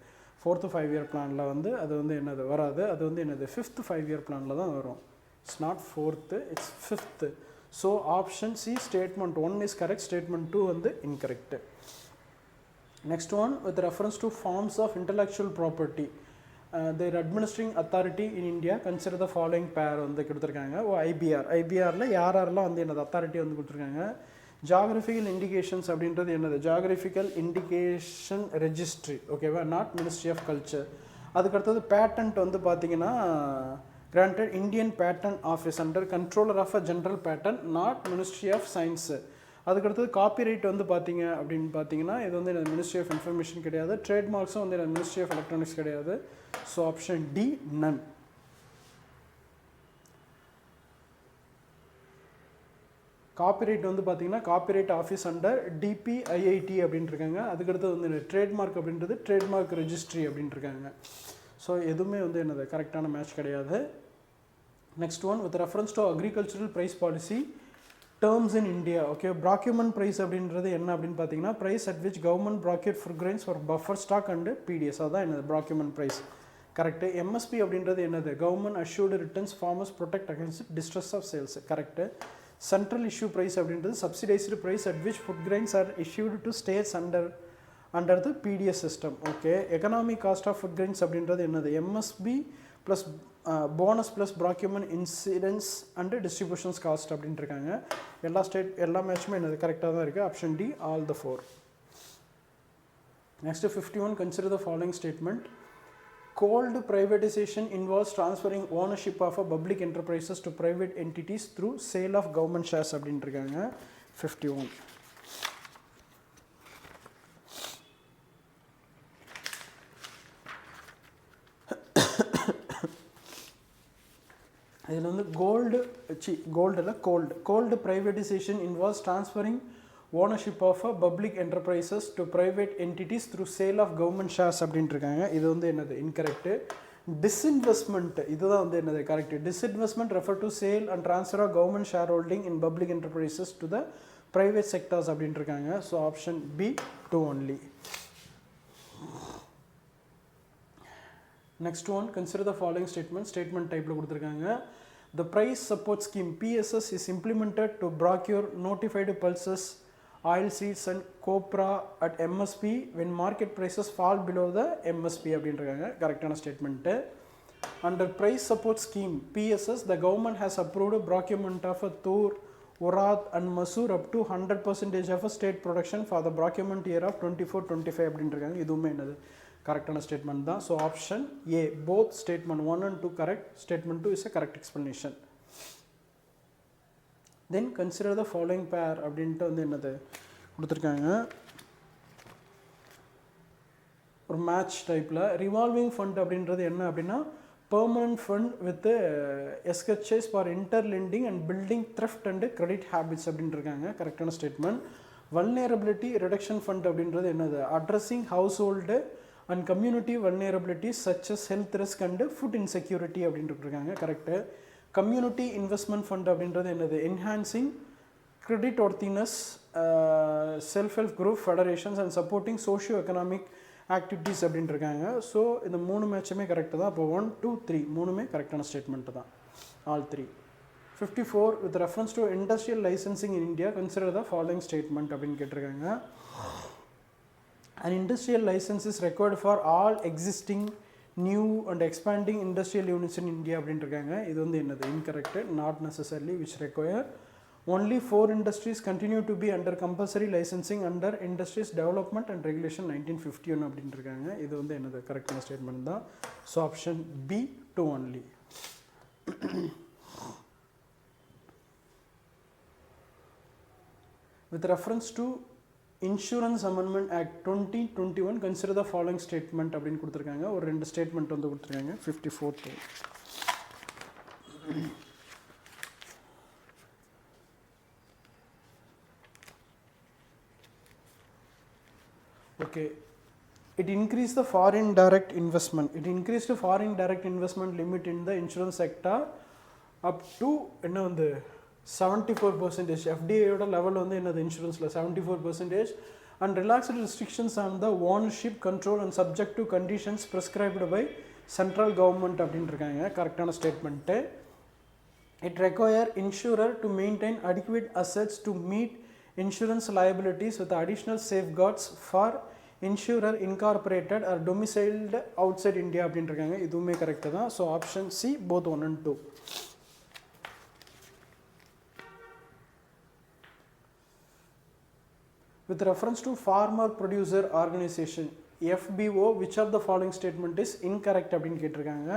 A: 4th 5-year பிளானில் வந்து அது வந்து என்னது வராது, அது வந்து என்னது 5th 5-year பிளானில் தான் வரும். It's not 4th, it's 5th. So option C statement 1 is correct, statement 2 வந்து incorrect. Next one with reference to forms of intellectual property their administering authority in India consider the following pair வந்து கொடுத்துருக்காங்க. IPR. ஐபிஆரில் யாரெல்லாம் வந்து என்னது authority வந்து கொடுத்துருக்காங்க. Geographical indications அப்படின்றது என்னது ஜாகிரபிக்கல் இண்டிகேஷன் ரெஜிஸ்ட்ரி. ஓகேவா, நாட் மினிஸ்ட்ரி ஆஃப் கல்ச்சர். அதுக்கடுத்தது பேட்டன்ட் வந்து பார்த்தீங்கன்னா granted Indian patent office under controller of a general patent, not ministry of science. அதுக்கடுத்தது காப்பிரைட் வந்து பார்த்தீங்க அப்படின்னு பார்த்தீங்கன்னா இது வந்து எனக்கு மினிஸ்ட்ரி ஆஃப் இன்ஃபர்மேஷன் கிடையாது. ட்ரேட்மார்க்ஸும் வந்து எனக்கு மினிஸ்ட்ரி ஆஃப் எலக்ட்ரானிக்ஸ் கிடையாது. So option D none. Copyright வந்து பார்த்தீங்கன்னா காப்பிரைட் ஆஃபீஸ் அண்டர் டிபிஐஐடி அப்படின்ட்டு இருக்காங்க. அதுக்கடுத்து வந்து ட்ரேட்மார்க் அப்படின்றது ட்ரேட்மார்க் ரெஜிஸ்ட்ரி அப்படின்ட்டு இருக்காங்க. ஸோ எதுவுமே வந்து என்னது கரெக்டான மேட்ச் கிடையாது. Next one with reference to agricultural price policy terms in India. Okay, procurement price அப்படின்றது என்ன அப்படின்னு பார்த்தீங்கன்னா price at which government procured food grains for buffer stock and PDS. அதுதான் என்னது ப்ராக்யூமெண்ட் ப்ரைஸ். கரெக்டு. எம்எஸ்பி அப்படின்றது என்னது government assured returns farmers protect against distress of sales. Correct. Central issue price அப்படின்றது subsidised price at which food grains are issued to states under the PDS system. Okay, economic cost of food grains அப்படின்றது என்னது MSP plus bonus plus procurement insurance and distributions cost அப்படின்ட்டு இருக்காங்க. எல்லா மேட்சுமே என்னது கரெக்டாக தான் இருக்குது. Option D all the 4. Next 51. Consider the following statement. Cold privatization involves transferring ownership of a public enterprises to private entities through sale of government shares அப்படின்ட்டு இருக்காங்க. 51. இதில் வந்து gold privatization involves transferring ownership of a public enterprises to private entities through sale of government shares அப்படின்ட்டு இருக்காங்க. இது வந்து என்னது incorrect. Disinvestment இதுதான் வந்து என்னது correct. Disinvestment refer to sale and transfer of government share holding in public enterprises to the private sectors அப்படின்ட்டு இருக்காங்க. So option B 2 only. Next one consider the following statement டைப்பில் கொடுத்துருக்காங்க. The price support scheme PSS is implemented to procure notified pulses oil seeds and copra at MSP when market prices fall below the MSP அப்படின்றாங்க கரெக்டான statement. Under price support scheme PSS the government has approved procurement of a tur, Urad and Masoor up to 100% of a state production for the procurement year of 24-25 அப்படின்றாங்க. இதுவுமே என்னது கரெக்டான statement தான். So option A both statement 1 and 2 correct, statement 2 is a correct explanation. Then consider the following pair அப்படின்ட்டு வந்து என்னது கொடுத்துருக்காங்க ஒரு மேட்ச் டைப்பில். ரிவால்விங் ஃபண்ட் அப்படின்றது என்ன அப்படின்னா permanent fund with SHS for interlending and building thrift and credit habits அப்படின்றாங்க கரெக்டான ஸ்டேட்மெண்ட். vulnerability reduction fund அப்படின்றது என்னது addressing household and community vulnerabilities such as health risk and food insecurity அப்படின்றாங்க correct. community investment fund அப்படின்றது என்னது enhancing credit worthiness, self-help group federations and supporting socio-economic activities அப்படின்ட்டுருக்காங்க. So இந்த 3 மேட்சுமே correct தான். இப்போ 1, 2, 3 3மே கரெக்டான ஸ்டேட்மெண்ட்டு தான் all 3. 54 with reference to industrial licensing in India consider the following statement அப்படின்னு கேட்டிருக்காங்க. And industrial licence is required for all existing new and expanding industrial units in India அப்படின்ட்டுருக்காங்க. இது வந்து என்னது incorrect. Not necessarily which require. Only 4 industries continue to be under compulsory licensing under Industries Development and Regulation 1951 அப்படின்ட்டுருக்காங்க. இது வந்து என்னது கரெக்டான statement தான். So option B 2 only. With reference to Insurance Amendment Act 2021 consider the following statement அப்படின்னு கொடுத்துருக்காங்க. ஒரு 2 statement வந்து கொடுத்துருக்காங்க. 54. Okay, it increased the foreign direct investment. It increased the foreign direct investment limit in the insurance sector up to என்ன வந்து 74%. FDA ஓட level வந்து என்னது இன்சூரன்ஸில் 74% and relaxed restrictions on the ownership control and subject to conditions prescribed by central government அப்படின்ட்டுருக்காங்க கரெக்டான statement. It require insurer to maintain adequate assets to meet insurance liabilities with additional safeguards for insurer incorporated or domiciled outside India அப்படின்ட்டுருக்காங்க. இதுவுமே correct தான். So option C both 1 and 2. With reference to farmer producer organization FBO which of the following statement is incorrect அப்படின்னு கேட்டிருக்காங்க.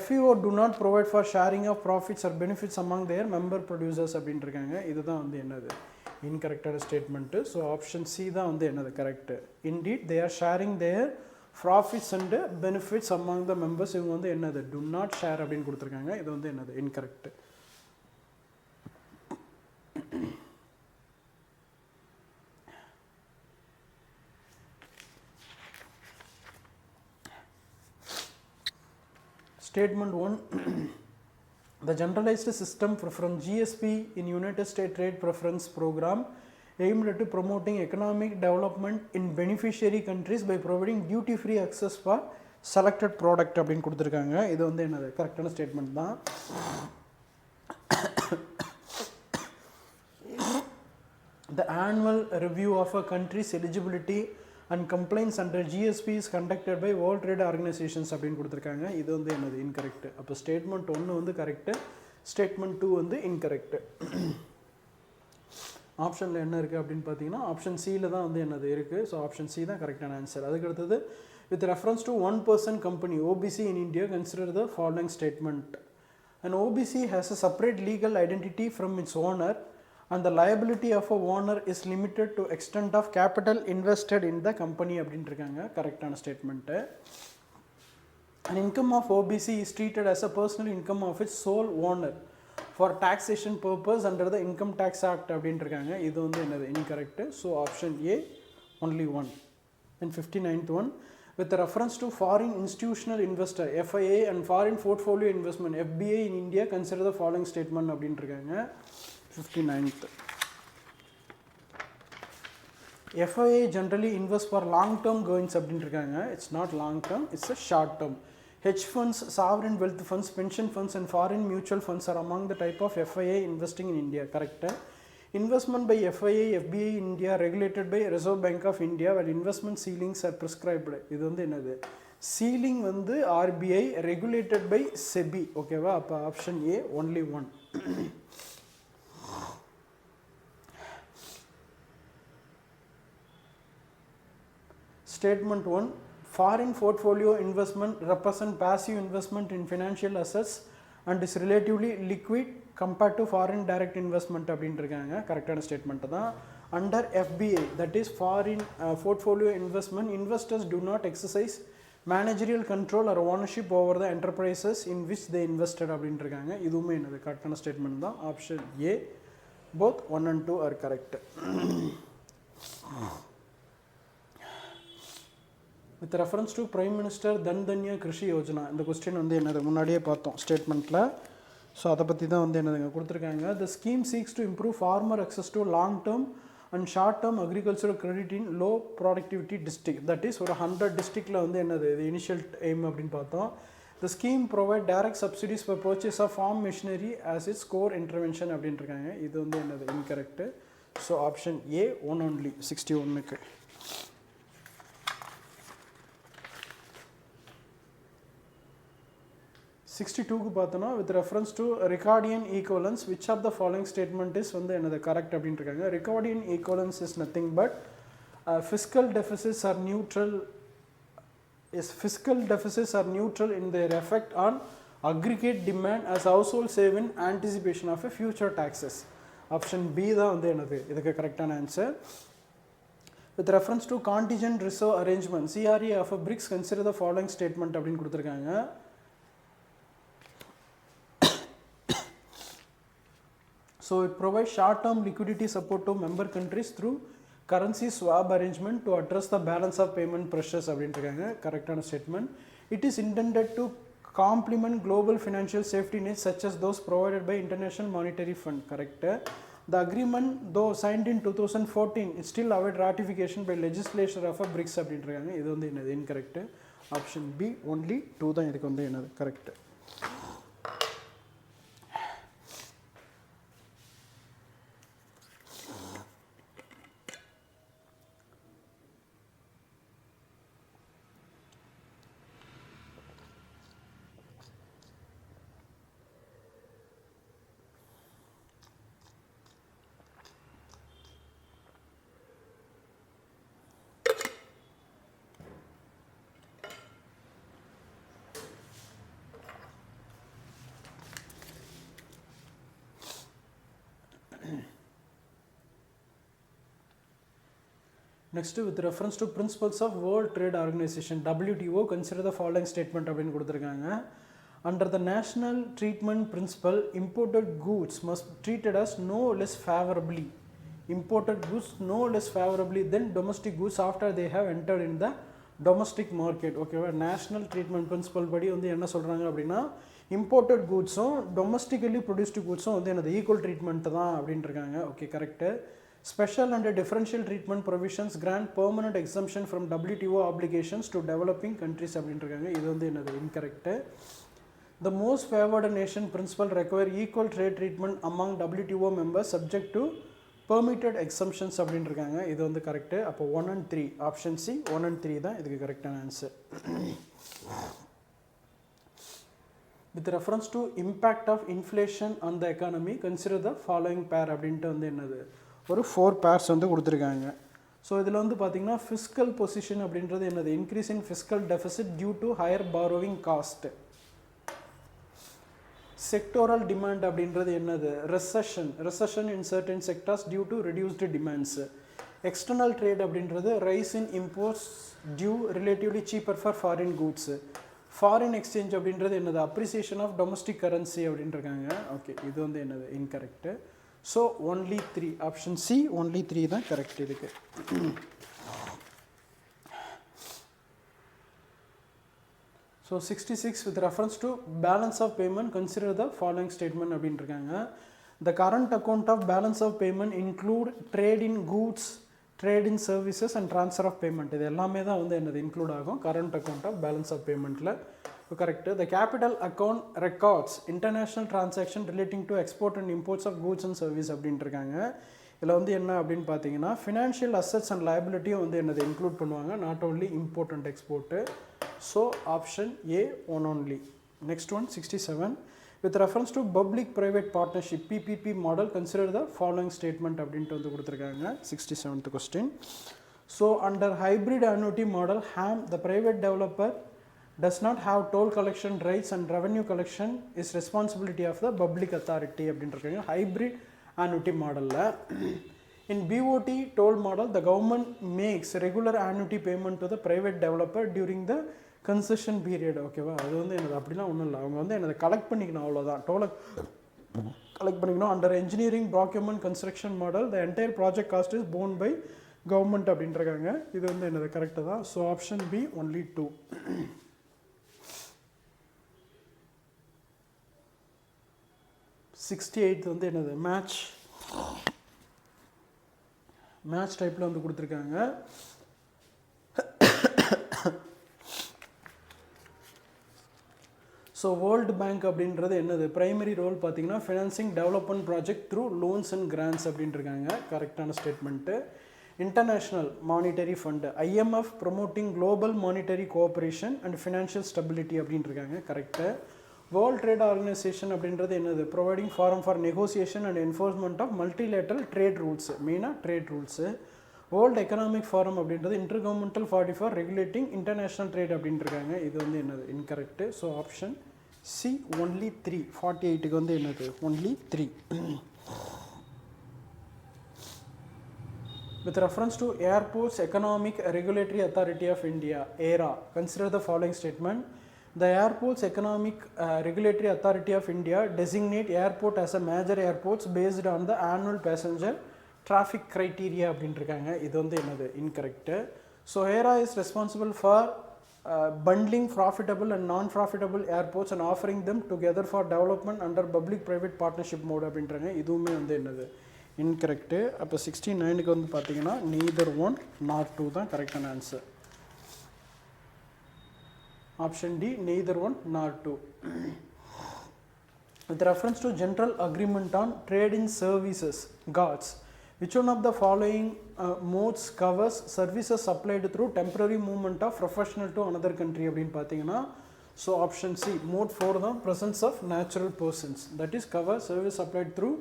A: FBO do not provide for sharing of profits or benefits among their member producers அப்படின்ட்டுருக்காங்க. இதுதான் வந்து என்னது இன்கரெக்டான statement. So option C தான் வந்து என்னது correct. Indeed they are sharing their profits and benefits among the members. இவங்க வந்து என்னது டு நாட் ஷேர் அப்படின்னு கொடுத்துருக்காங்க. இது வந்து என்னது incorrect. Statement 1. The generalized system from GSP in United States Trade Preference Program aimed at promoting economic development in beneficiary countries by providing duty-free access for selected product அப்படின்னு கொடுத்துருக்காங்க. இது வந்து என்னது கரெக்டான ஸ்டேட்மெண்ட் தான். The annual review of a country's eligibility and complaints under GSP is conducted by World Trade Organizations அப்படின்னு கொடுத்துருக்காங்க. இது வந்து என்னது இன்கரெக்ட். அப்போ ஸ்டேட்மெண்ட் 1 வந்து கரெக்டு, ஸ்டேட்மெண்ட் 2 வந்து இன்கரெக்டு. ஆப்ஷனில் என்ன இருக்குது அப்படின்னு பார்த்தீங்கன்னா ஆப்ஷன் சியில் தான் வந்து என்னது இருக்குது. ஸோ ஆப்ஷன் சி தான் கரெக்டான ஆன்சர். அதுக்கு அடுத்தது with reference to 1% company OBC in India consider the following statement. An OBC has a separate legal identity from its owner and the liability of a owner is limited to extent of capital invested in the company அப்படின்ட்டுருக்காங்க கரெக்டான statement. An income of OBC is treated as a personal income of its sole owner for taxation purpose under the Income Tax Act அப்படின்ட்டுருக்காங்க. இது வந்து என்னது incorrect. So option A only 1. And 59th one. With reference to foreign institutional investor FIA and foreign portfolio investment FBI in India consider the following statement அப்படின்ட்டுருக்காங்க. 59th. FIA generally invest for long term gains அப்படின்ட்டுருக்காங்க. It's not long term, it's a short term. Hedge funds, sovereign wealth funds, pension funds and foreign mutual funds are among the type of FIA investing in India. Correct. Investment by FII, FBI India regulated by Reserve Bank of India while investment ceilings are prescribed. இது வந்து என்னது ceiling வந்து RBI regulated by SEBI. ஓகேவா அப்போ option A only one. Statement 1. Foreign portfolio investment represent passive investment in financial assets and is relatively liquid compared to foreign direct investment அப்படின்றிருக்காங்க கரெக்டான statement தான். Under FBI, that is foreign portfolio investment, investors do not exercise managerial control or ownership over the enterprises in which they invested அப்படின்றிருக்காங்க. இதுவுமே என்னது கரெக்டான statement தான். Option A. Both 1 and 2 are correct. With reference to Prime Minister Dhan Dhanya Krishi Yojana, இந்த question வந்து என்னது முன்னாடியே பார்த்தோம் ஸ்டேட்மெண்ட்டில். So அதை பற்றி தான் வந்து என்னதுங்க கொடுத்துருக்காங்க. The scheme seeks to improve farmer access to long term and short term agricultural credit in low productivity district. That is ஒரு 100 districtல வந்து என்னது இது இனிஷியல் எய்ம் அப்படின்னு பார்த்தோம். The scheme provide direct subsidies for purchase of farm machinery as its core intervention அப்படின்ட்டுருக்காங்க. இது வந்து என்னது incorrect. So option A one only 61க்கு. 62க்கு பார்த்தோன்னா with reference to Ricardian equivalence, which of the following statement is வந்து என்னது correct அப்படின்ட்டுருக்காங்க. Ricardian equivalence is nothing but fiscal deficits are neutral in their effect on aggregate demand as household save in anticipation of a future taxes. Option B தான் வந்து என்னது இதுக்கு கரெக்டான answer. With reference to contingent reserve arrangement, CRA of a BRICS consider the following statement அப்படின்னு கொடுத்துருக்காங்க. So it provides short-term liquidity support to member countries through currency swap arrangement to address the balance of payment pressures அப்படின்ட்டுருக்காங்க கரெக்டான statement. It is intended to complement global financial safety nets such as those provided by International Monetary Fund. Correct. The agreement, though signed in 2014, is still await ratification by legislature of a BRICS அப்படின்ட்டுருக்காங்க. இது வந்து என்னது incorrect. Option B only 2 தான் இதுக்கு வந்து என்னது correct. Next, with reference to principles of World Trade Organization WTO, consider the following statement அப்படின்னு கொடுத்துருக்காங்க. Under the national treatment principle, imported goods must be treated as no less favorably than domestic goods after they have entered in the domestic market. ஓகேவா national treatment principal படி வந்து என்ன சொல்கிறாங்க அப்படின்னா imported கூட்ஸும் domestically produced கூட்ஸும் வந்து என்னது equal treatment தான் அப்படின்ட்டு இருக்காங்க. Okay correct. Special and differential treatment provisions grant permanent exemption from WTO obligations to developing countries அப்படின்ட்டுருக்காங்க. இது வந்து என்னது incorrect. The most favored nation principle require equal trade treatment among WTO members subject to permitted exemptions அப்படின்ட்டுருக்காங்க. இது வந்து correct. அப்போ 1 and 3 option C 1 and 3 தான் இதுக்கு கரெக்டான answer. With reference to impact of inflation on the economy, consider the following pair அப்படின்ட்டு வந்து என்னது ஒரு 4 pairs வந்து கொடுத்துருக்காங்க. ஸோ இதில் வந்து பார்த்திங்கன்னா ஃபிஸ்கல் பொசிஷன் அப்படின்றது என்னது increase in fiscal deficit due to higher borrowing cost. Sectoral demand அப்படின்றது என்னது recession in certain sectors due to reduced demands. External trade அப்படின்றது rise in imports due relatively cheaper for foreign goods. Foreign exchange அப்படின்றது என்னது appreciation of domestic currency அப்படின்ட்டுருக்காங்க. Okay இது வந்து என்னது incorrect. So only 3 option C only 3 தான் correct இதுக்கு. So 66 with reference to balance of payment, consider the following statement அப்படின்ட்டுருக்காங்க. The current account of balance of payment include trade in goods, trade in services and transfer of payment. இது எல்லாமே தான் வந்து என்னது include ஆகும் current account of balance of paymentல. Correct. The capital account records international transaction relating to export and imports of goods and service அப்படின்ட்டுருக்காங்க. இதில் வந்து என்ன அப்படின்னு பார்த்தீங்கன்னா ஃபினான்ஷியல் அசட்ஸ் அண்ட் லைபிலிட்டியும் வந்து என்னது இன்க்ளூட் பண்ணுவாங்க, not only import and export. So option A one only. Next one 67. With reference to public private partnership PPP model, consider the following statement அப்படின்ட்டு வந்து கொடுத்துருக்காங்க. 67th question. So under hybrid annuity model, HAM, the private developer does not have toll collection rights and revenue collection is responsibility of the public authority அப்படின்ட்டு hybrid annuity model. In BOT toll model, the government makes regular annuity payment to the private developer during the concession period. ஓகேவா, அது வந்து என்னது அப்படிலாம் ஒன்றும் இல்லை, அவங்க வந்து என்னது கலெக்ட் பண்ணிக்கணும், அவ்வளோதான். டோலை கலெக்ட் பண்ணிக்கணும். Under engineering procurement construction model, the entire project cost is borne by government அப்படின்றாங்க. இது வந்து என்னது கரெக்டு தான். So option B only 2. 68 வந்து என்னது மேட்ச் டைப்பில் வந்து கொடுத்துருக்காங்க. ஸோ வேர்ல்டு பேங்க் அப்படின்றது என்னது பிரைமரி ரோல் பார்த்தீங்கன்னா financing development project through loans and grants அப்படின்ட்டுருக்காங்க, கரெக்டான statement. International monetary fund IMF promoting global monetary cooperation and financial stability அப்படின்ட்டுருக்காங்க, கரெக்டு. வேர்ல்ட் ட்ரேட் ஆர்கனைசேஷன் அப்படின்றது என்னது providing forum for negotiation and enforcement of multilateral trade rules, மெயினாக trade rules. World economic forum அப்படின்றது intergovernmental body for regulating international trade அப்படின்ட்டுருக்காங்க, இது வந்து என்னது incorrect. So option C only 3. 48க்கு வந்து என்னது only 3. With reference to Airports Economic Regulatory Authority of India, AERA, consider the following statement. The Airports Economic Regulatory Authority of India designate airport as a major airports based on the annual passenger traffic criteria அப்படின்ட்டுருக்காங்க, இது வந்து என்னது incorrect. So AERA is responsible for bundling profitable and non-profitable airports and offering them together for development under public-private partnership mode அப்படின்றாங்க, இதுவுமே வந்து என்னது incorrect. அப்போ 69க்கு வந்து பார்த்தீங்கன்னா neither 1 nor 2 தான் கரெக்டான answer. Option D neither 1 nor 2. With reference to General Agreement on Trade in Services, GATS, which one of the following modes covers services supplied through temporary movement of professional to another country அப்படின்னு பார்த்தீங்கன்னா so option C mode 4 தான் presence of natural persons, that is cover service supplied through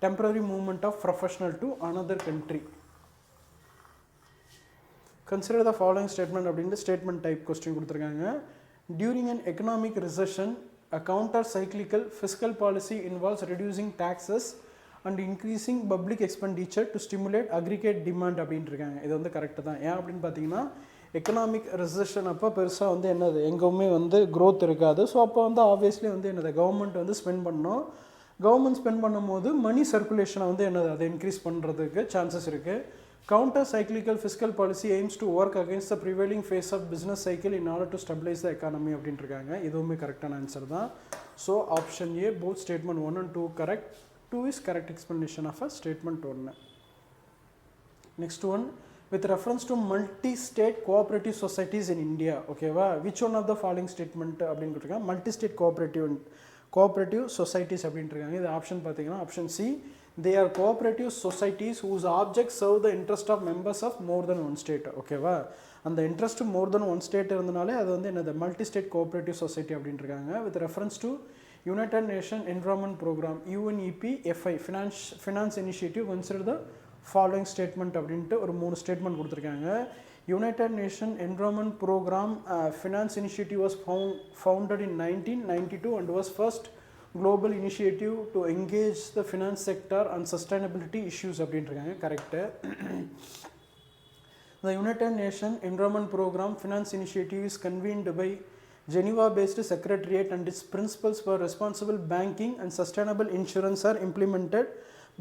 A: temporary movement of professional to another country. Consider the following statement அப்படின்ற statement type question கொடுத்துருக்காங்க. During an economic recession, a counter-cyclical fiscal policy involves reducing taxes and increasing public expenditure to stimulate aggregate demand அப்படின்ட்டுருக்காங்க, இது வந்து correct தான். ஏன் அப்படின்னு பார்த்தீங்கன்னா economic recession அப்போ பெருசாக வந்து என்னது எங்கேயுமே வந்து க்ரோத் இருக்காது. ஸோ அப்போ வந்து ஆப்வியஸ்லி வந்து என்னது கவர்மெண்ட் வந்து ஸ்பெண்ட் பண்ணணும். கவர்மெண்ட் ஸ்பெண்ட் பண்ணும்போது மணி சர்க்குலேஷனை வந்து என்னது அதை இன்க்ரீஸ் பண்ணுறதுக்கு சான்சஸ் இருக்குது. Counter cyclical fiscal policy aims to work against the prevailing phase of business cycle in order to stabilise the economy அப்படின்ட்டுருக்காங்க, இதுவுமே கரெக்டான ஆன்சர் தான். So option A both statement 1 and 2 correct. 2 is correct explanation of a statement 1. Next one, with reference to multi-state cooperative societies in India, okay va, which one of the following statement அப்படினு கொடுத்திருக்காங்க, multi-state cooperative societies அப்படின்ட்டுருக்காங்க, இது option பார்த்தீங்கன்னா option C, they are cooperative societies whose objects serve the interest of members of more than one state, okay va, அந்த interest more than one state இருந்தனாலே அது வந்து என்னது multi state cooperative society அப்படின்ட்டுருக்காங்க. With reference to United Nations Environment Program UNEP FI Finance Initiative, consider the following statement அப்படின்ட்டு ஒரு 3 statement கொடுத்துருக்காங்க. United Nations Environment Program Finance Initiative was founded in 1992 and was first global initiative to engage the finance sector on sustainability issues அப்படின்ட்டுருக்காங்க, correct. The United Nations Environment Program Finance Initiative is convened by Geneva-based secretariat and its principles for responsible banking and sustainable insurance are implemented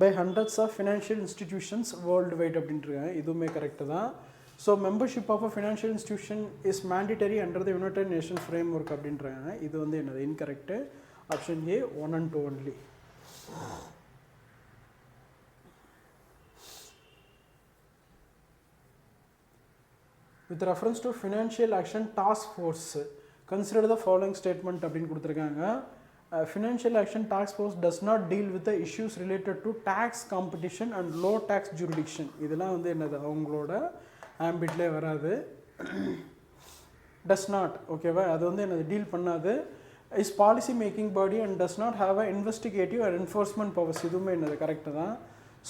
A: by hundreds of financial institutions worldwide அப்படின்ட்டுருக்காங்க, இதுவுமே correct தான். So membership of a financial institution is mandatory under the United Nation framework அப்படின்றாங்க, இது வந்து என்னது incorrect. Option A 1 and 2 only. With reference to Financial Action Task Force, consider the following statement அப்படின்னு கொடுத்துருக்காங்க. Financial Action Task Force does not deal with the issues related to tax competition and low tax jurisdiction. இதெல்லாம் வந்து என்னது அவங்களோட ஆம்பிட்லே வராது. Does not, ஓகேவா, அது வந்து என்னது டீல் பண்ணாது. Is policy making body and does not have a investigative and enforcement powers. இதுவுமே என்னது கரெக்டு தான்.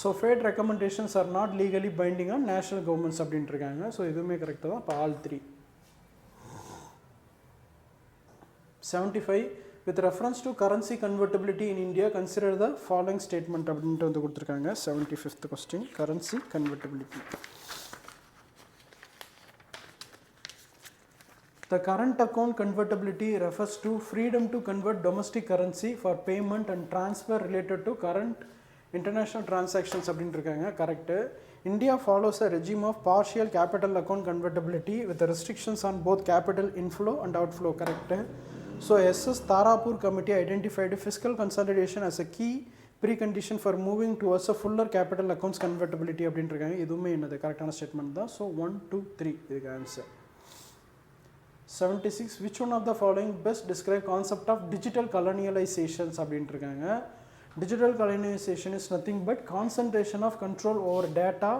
A: So FATF recommendations are not legally binding on national governments அப்படின்ட்டு இருக்காங்க. ஸோ இதுவுமே கரெக்டு தான். இப்போ all 3. 75 with reference to currency convertibility in India, consider the following statement அப்படின்ட்டு வந்து கொடுத்துருக்காங்க. 75th question, currency convertibility. The current account convertibility refers to freedom to convert domestic currency for payment and transfer related to current international transactions அப்படின்ட்டு இருக்காங்க. Correct. India follows a regime of partial capital account convertibility with the restrictions on both capital inflow and outflow. Correct. So SS Tarapur committee identified fiscal consolidation as a key precondition for moving towards a fuller capital accounts convertibility அப்படின்ட்டு இருக்காங்க. இதுவுமே என்னது கரெக்டான statement தான். So 1, 2, 3 இதுக்கு answer. 76 which one of the following best describe concept of digital colonializations அப்படின்ட்டு இருக்காங்க. Digital colonization is nothing but concentration of control over data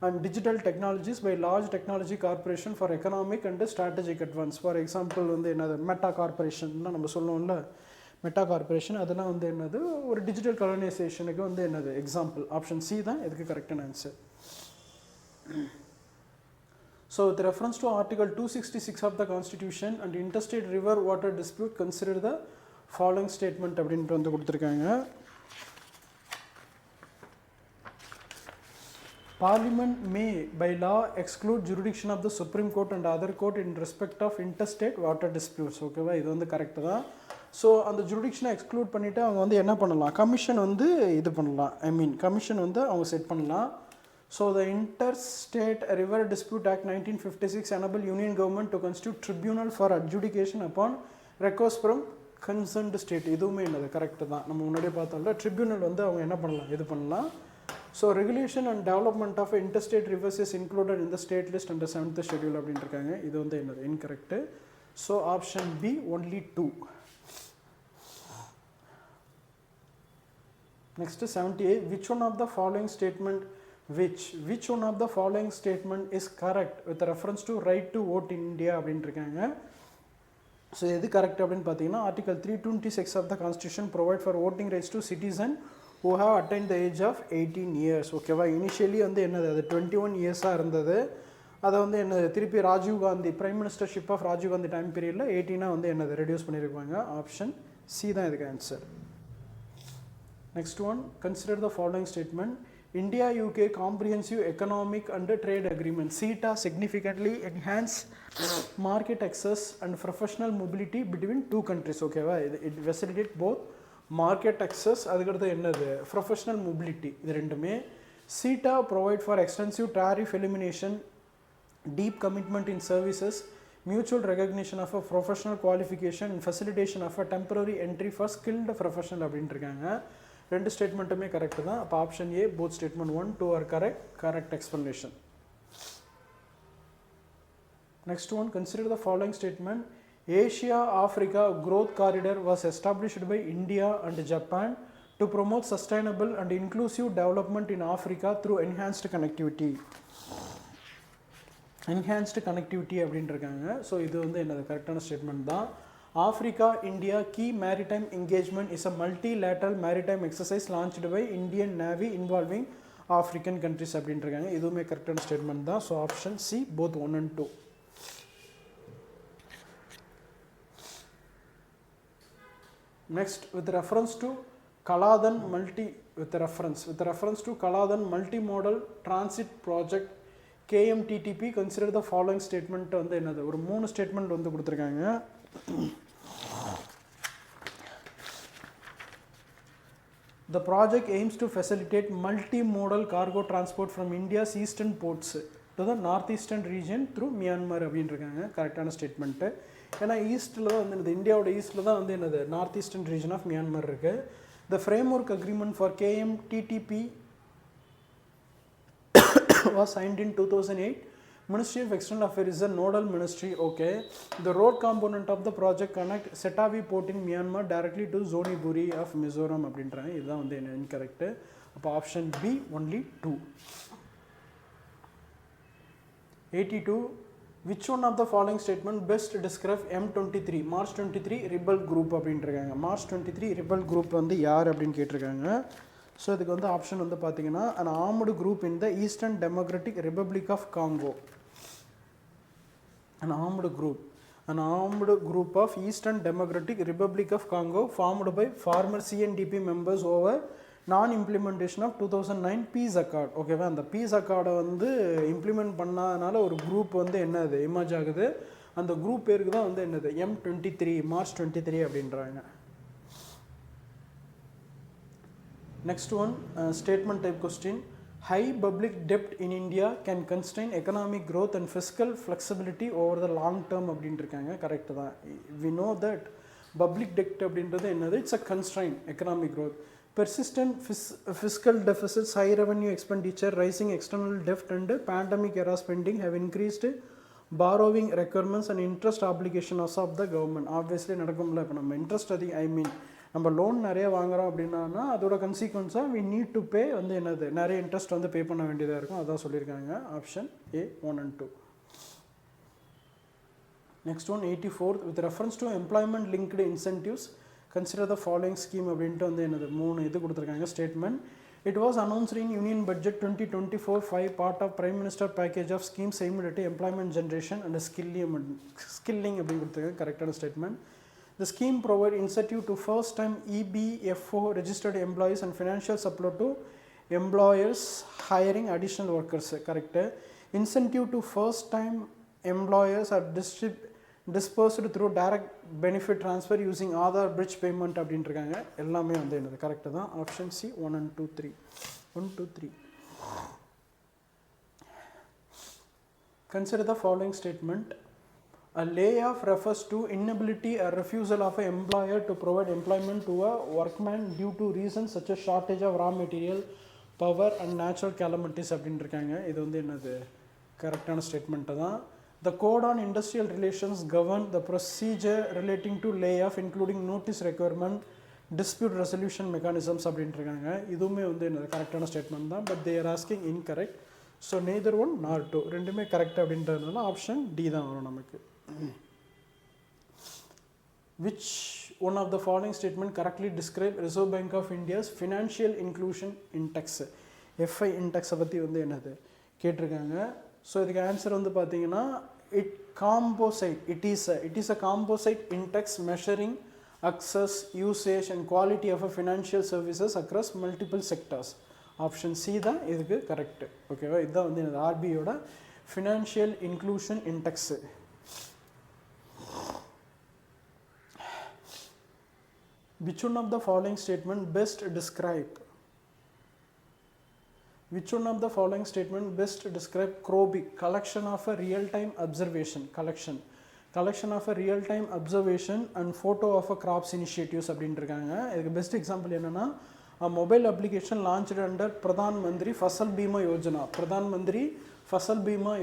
A: and digital technologies by large technology corporation for economic and strategic advance. For example வந்து என்னது meta corporation நம்ம சொல்லுவோம்ல, meta corporation அதெல்லாம் வந்து என்னது ஒரு டிஜிட்டல் கலனைசேஷனுக்கு வந்து என்னது எக்ஸாம்பிள். ஆப்ஷன் சி தான் இதுக்கு கரெக்டான answer. So with reference to article 266 of the constitution and interstate river water dispute, consider the following statement அப்படின்ட்டு வந்து கொடுத்துருக்காங்க. Parliament may by law exclude jurisdiction of the Supreme Court and other court in respect of interstate water disputes. ஓகேவா, இது வந்து correct தான். So அந்த ஜுரிடிக்ஷனை exclude பண்ணிவிட்டு அவங்க வந்து என்ன பண்ணலாம், கமிஷன் வந்து இது பண்ணலாம், கமிஷன் வந்து அவங்க செட் பண்ணலாம். So the Interstate River Dispute Act 1956 enable Union Government to constitute tribunal for adjudication upon request from concerned state. இதுவுமே என்னது கரெக்டு தான். நம்ம முன்னாடியே பார்த்தோம்ல, ட்ரிபியூனல் வந்து அவங்க என்ன பண்ணலாம், இது பண்ணலாம். So regulation and development of interstate rivers is included in the state list under 7th schedule அப்படின்ட்டு இருக்காங்க. இது வந்து என்னது incorrect. So option B only 2. Next 78 which one of the following statement which one of the following statement is correct with reference to right to vote in India அப்படின்ட்டு இருக்காங்க. So எது correct அப்படின்னு பார்த்தீங்கன்னா, article 326 of the constitution provide for voting rights to citizen who have attained the age of 18 years. ஓகேவா, initially வந்து என்னது அது 21 இயர்ஸாக இருந்தது. அதை வந்து என்னது திருப்பி Rajiv Gandhi prime ministership of Rajiv Gandhi time பீரியடில் 18 வந்து என்னது ரெடியூஸ் பண்ணியிருப்பாங்க. ஆப்ஷன் சி தான் இதுக்கு answer. Next one, consider the following statement. India UK comprehensive economic and trade agreement CETA significantly enhance market access and professional mobility between two countries. ஓகேவா, it facilitate both market access அதுக்கடுத்து என்னது professional mobility. இது ரெண்டுமே. CETA provide for extensive tariff elimination, deep commitment in services, mutual recognition of a professional qualification and facilitation of a temporary entry for skilled professional அப்படின்ட்டு இருக்காங்க. ரெண்டு ஸ்டேட்மெண்ட்டுமே correct தான். அப்போ option A both statement 1, 2 are correct explanation. Next one, consider the following statement. Asia Africa growth corridor was established by India and Japan to promote sustainable and inclusive development in Africa through enhanced connectivity அப்படின்ட்டு இருக்காங்க. So இது வந்து என்னது கரெக்டான statement தான். Africa India key maritime engagement is a multilateral maritime exercise launched by Indian Navy involving African countries அப்படின்ட்டு இருக்காங்க. இதுவுமே கரெக்டான ஸ்டேட்மெண்ட் தான். So option C both 1 and 2. Next, with reference to Kaladan multimodal transit project KMTTP, consider the following statement. வந்து என்னது ஒரு 3 statement வந்து கொடுத்துருக்காங்க. The project aims to facilitate multimodal cargo transport from India's eastern ports to the northeastern region through Myanmar அப்படின்ட்டு இருக்காங்க. கரெக்டான statement. ஏன்னா ஈஸ்ட்டில் தான் வந்து இந்தியாவோட ஈஸ்ட்டில் தான் வந்து என்னது north eastern region of Myanmar இருக்குது. The framework agreement for KMTTP was signed in 2008 Ministry of External Affairs is a nodal ministry. Okay. The road component of the project connect Setavi port in Myanmar directly to Zoniburi of Mizoram அப்படின்றாங்க. இதுதான் வந்து incorrect. அப்போ option B only 2. 82. Which one of the following statement best describe M23 March 23 rebel group அப்படின்றாங்க. March 23 rebel group வந்து யார் அப்படின்னு கேட்டிருக்காங்க. So இதுக்கு வந்து ஆப்ஷன் வந்து பார்த்தீங்கன்னா an armed group in the Eastern Democratic Republic of Congo. An armed group of Eastern Democratic Republic of Congo formed by former CNDP members over non-implementation of 2009 peace accord. ஓகேவா, அந்த piece அக்கார்டை வந்து implement பண்ணாதனால ஒரு group வந்து என்னது emerge ஆகுது. அந்த group பேருக்கு தான் வந்து என்னது M23 March 23 அப்படின்றாங்க. Next one, statement type question. High public debt in India can constrain economic growth and fiscal flexibility over the long term அப்படின்றிருக்காங்க. கரெக்ட் தான். We know that public debt அப்படின்றது என்னது, it's a constraint economic growth. Persistent fiscal deficits, high revenue expenditure, rising external debt and pandemic era spending have increased borrowing requirements and interest obligations of the government. Obviously நடக்கும்ல. இப்போ நம்ம interest நம்ம loan நிறைய வாங்குகிறோம் அப்படின்னா அதோட கன்சிக்வன்ஸாக we need to pay வந்து என்னது நிறைய இன்ட்ரெஸ்ட் வந்து பே பண்ண வேண்டியதாக இருக்கும். அதான் சொல்லியிருக்காங்க. Option A 1 and 2. Next one 84. With reference to employment linked incentives consider the following scheme அப்படின்ட்டு வந்து என்னது 3 இது கொடுத்துருக்காங்க statement. It was announced in Union Budget 2024-5 part of Prime Minister package of schemes aimed at employment generation and skilling அப்படின்னு கொடுத்துருக்காங்க. கரெக்டான statement. The scheme provides incentive to first-time EBFO registered employees and financial support to employers hiring additional workers. Correct. Incentive to first-time employers are dispersed through direct benefit transfer using Aadhaar bridge payment அப்படின்றாங்க. எல்லாமே வந்து என்னது correct தான். Option C 1 and 2 3. 1 2 3. Consider the following statement. A layoff refers to inability or refusal of an employer to provide employment to a workman due to reasons such as shortage of raw material, power and natural calamities அப்படின்றிருக்காங்க. இது வந்து என்னது கரெக்டான statement தான். The Code on Industrial Relations govern the procedure relating to layoff including notice requirement, dispute resolution mechanisms அப்படின்றிருக்காங்க. இதுவுமே வந்து என்னது கரெக்டான statement தான். But they are asking incorrect. So neither one nor two ரெண்டுமே கரெக்ட் அப்படின்றதுனால ஆப்ஷன் D தான் வரும் நமக்கு. Which one of the following statement correctly describe Reserve Bank of India's financial inclusion index? FI index பற்றி வந்து என்னது கேட்டிருக்காங்க. ஸோ இதுக்கு ஆன்சர் வந்து பார்த்தீங்கன்னா it is a composite index measuring access, usage and quality of a financial services across multiple sectors. Option C தான் இதுக்கு correct. ஓகேவா, இதுதான் வந்து என்னது RBIயோட financial inclusion index. Which one of the following statement best describe CROBI, collection of a real-time observation of a real-time observation and photo of a crops initiatives அப்படின்றிருக்காங்க. இதுக்கு best example என்னன்னா a mobile application launched under Pradhan Mantri Fasal Bima